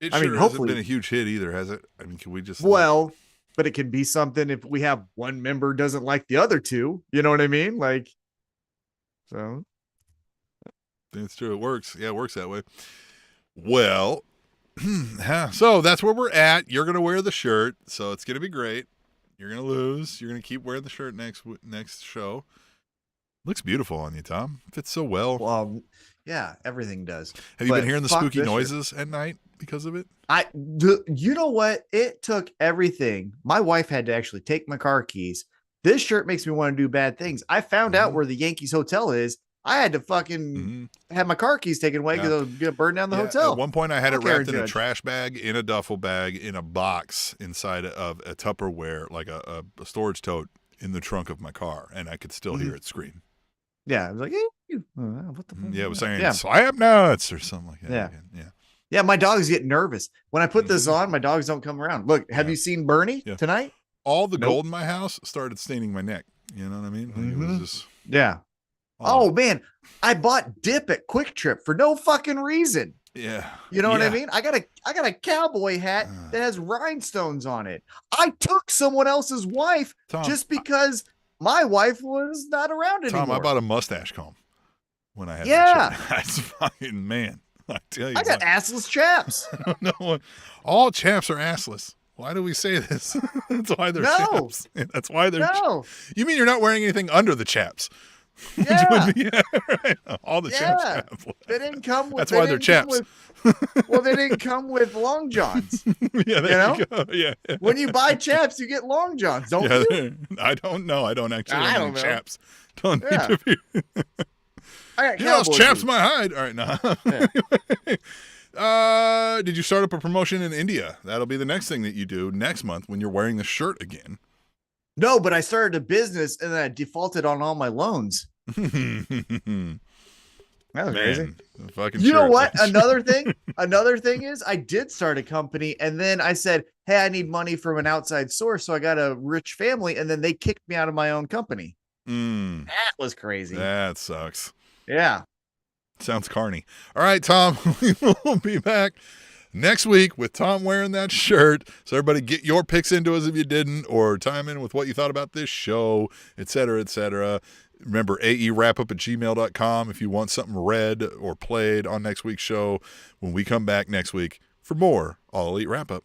It hasn't been a huge hit either, has it? I mean, can we just... Well, but it can be something if we have one member doesn't like the other two. You know what I mean? Like, so. It's true. It works. Yeah, it works that way. Well, so that's where we're at. You're going to wear the shirt, so it's going to be great. You're going to lose. You're going to keep wearing the shirt next show. Looks beautiful on you, Tom. Fits so well. Well, yeah, everything does. Have you been hearing the spooky noises at night because of it? You know what? It took everything. My wife had to actually take my car keys. This shirt makes me want to do bad things. I found out where the Yankees hotel is. I had to fucking have my car keys taken away because I was going to burn down the hotel. At one point, I had it wrapped in a trash bag, in a duffel bag, in a box inside of a Tupperware, like a storage tote in the trunk of my car, and I could still hear it scream. Yeah, I was like, hey, what the fuck? Yeah, it was saying slap nuts or something like that. Yeah. Yeah. Yeah, my dogs get nervous. When I put this on, my dogs don't come around. Look, have you seen Bernie tonight? All the gold in my house started staining my neck. You know what I mean? Like it was just... Yeah. Oh, man, I bought dip at Quick Trip for no fucking reason. Yeah. You know what I mean? I got a cowboy hat that has rhinestones on it. I took someone else's wife just because my wife was not around anymore. Tom, I bought a mustache comb when I had that shirt. That's fucking, man. I tell you. I got assless chaps. No, all chaps are assless. Why do we say this? That's why they're chaps. That's why they're You mean you're not wearing anything under the chaps? Yeah. Right. All the chaps have. They didn't come with. That's why they're chaps. Well, they didn't come with long johns. Yeah, there you go. Yeah. When you buy chaps, you get long johns, don't you? I don't know. I don't actually own any chaps. Don't need to be. I got cowboy chaps my hide. All right, now. Did you start up a promotion in India? That'll be the next thing that you do next month when you're wearing the shirt again. No, but I started a business and then I defaulted on all my loans. That was crazy. You know what? Another thing is I did start a company and then I said, hey, I need money from an outside source. So I got a rich family and then they kicked me out of my own company. That was crazy. That sucks. Yeah. Sounds carny. All right, Tom, we will be back next week with Tom wearing that shirt. So everybody get your picks into us if you didn't, or time in with what you thought about this show, et cetera, et cetera. Remember, aewrapup@gmail.com if you want something read or played on next week's show when we come back next week for more All Elite Wrap Up.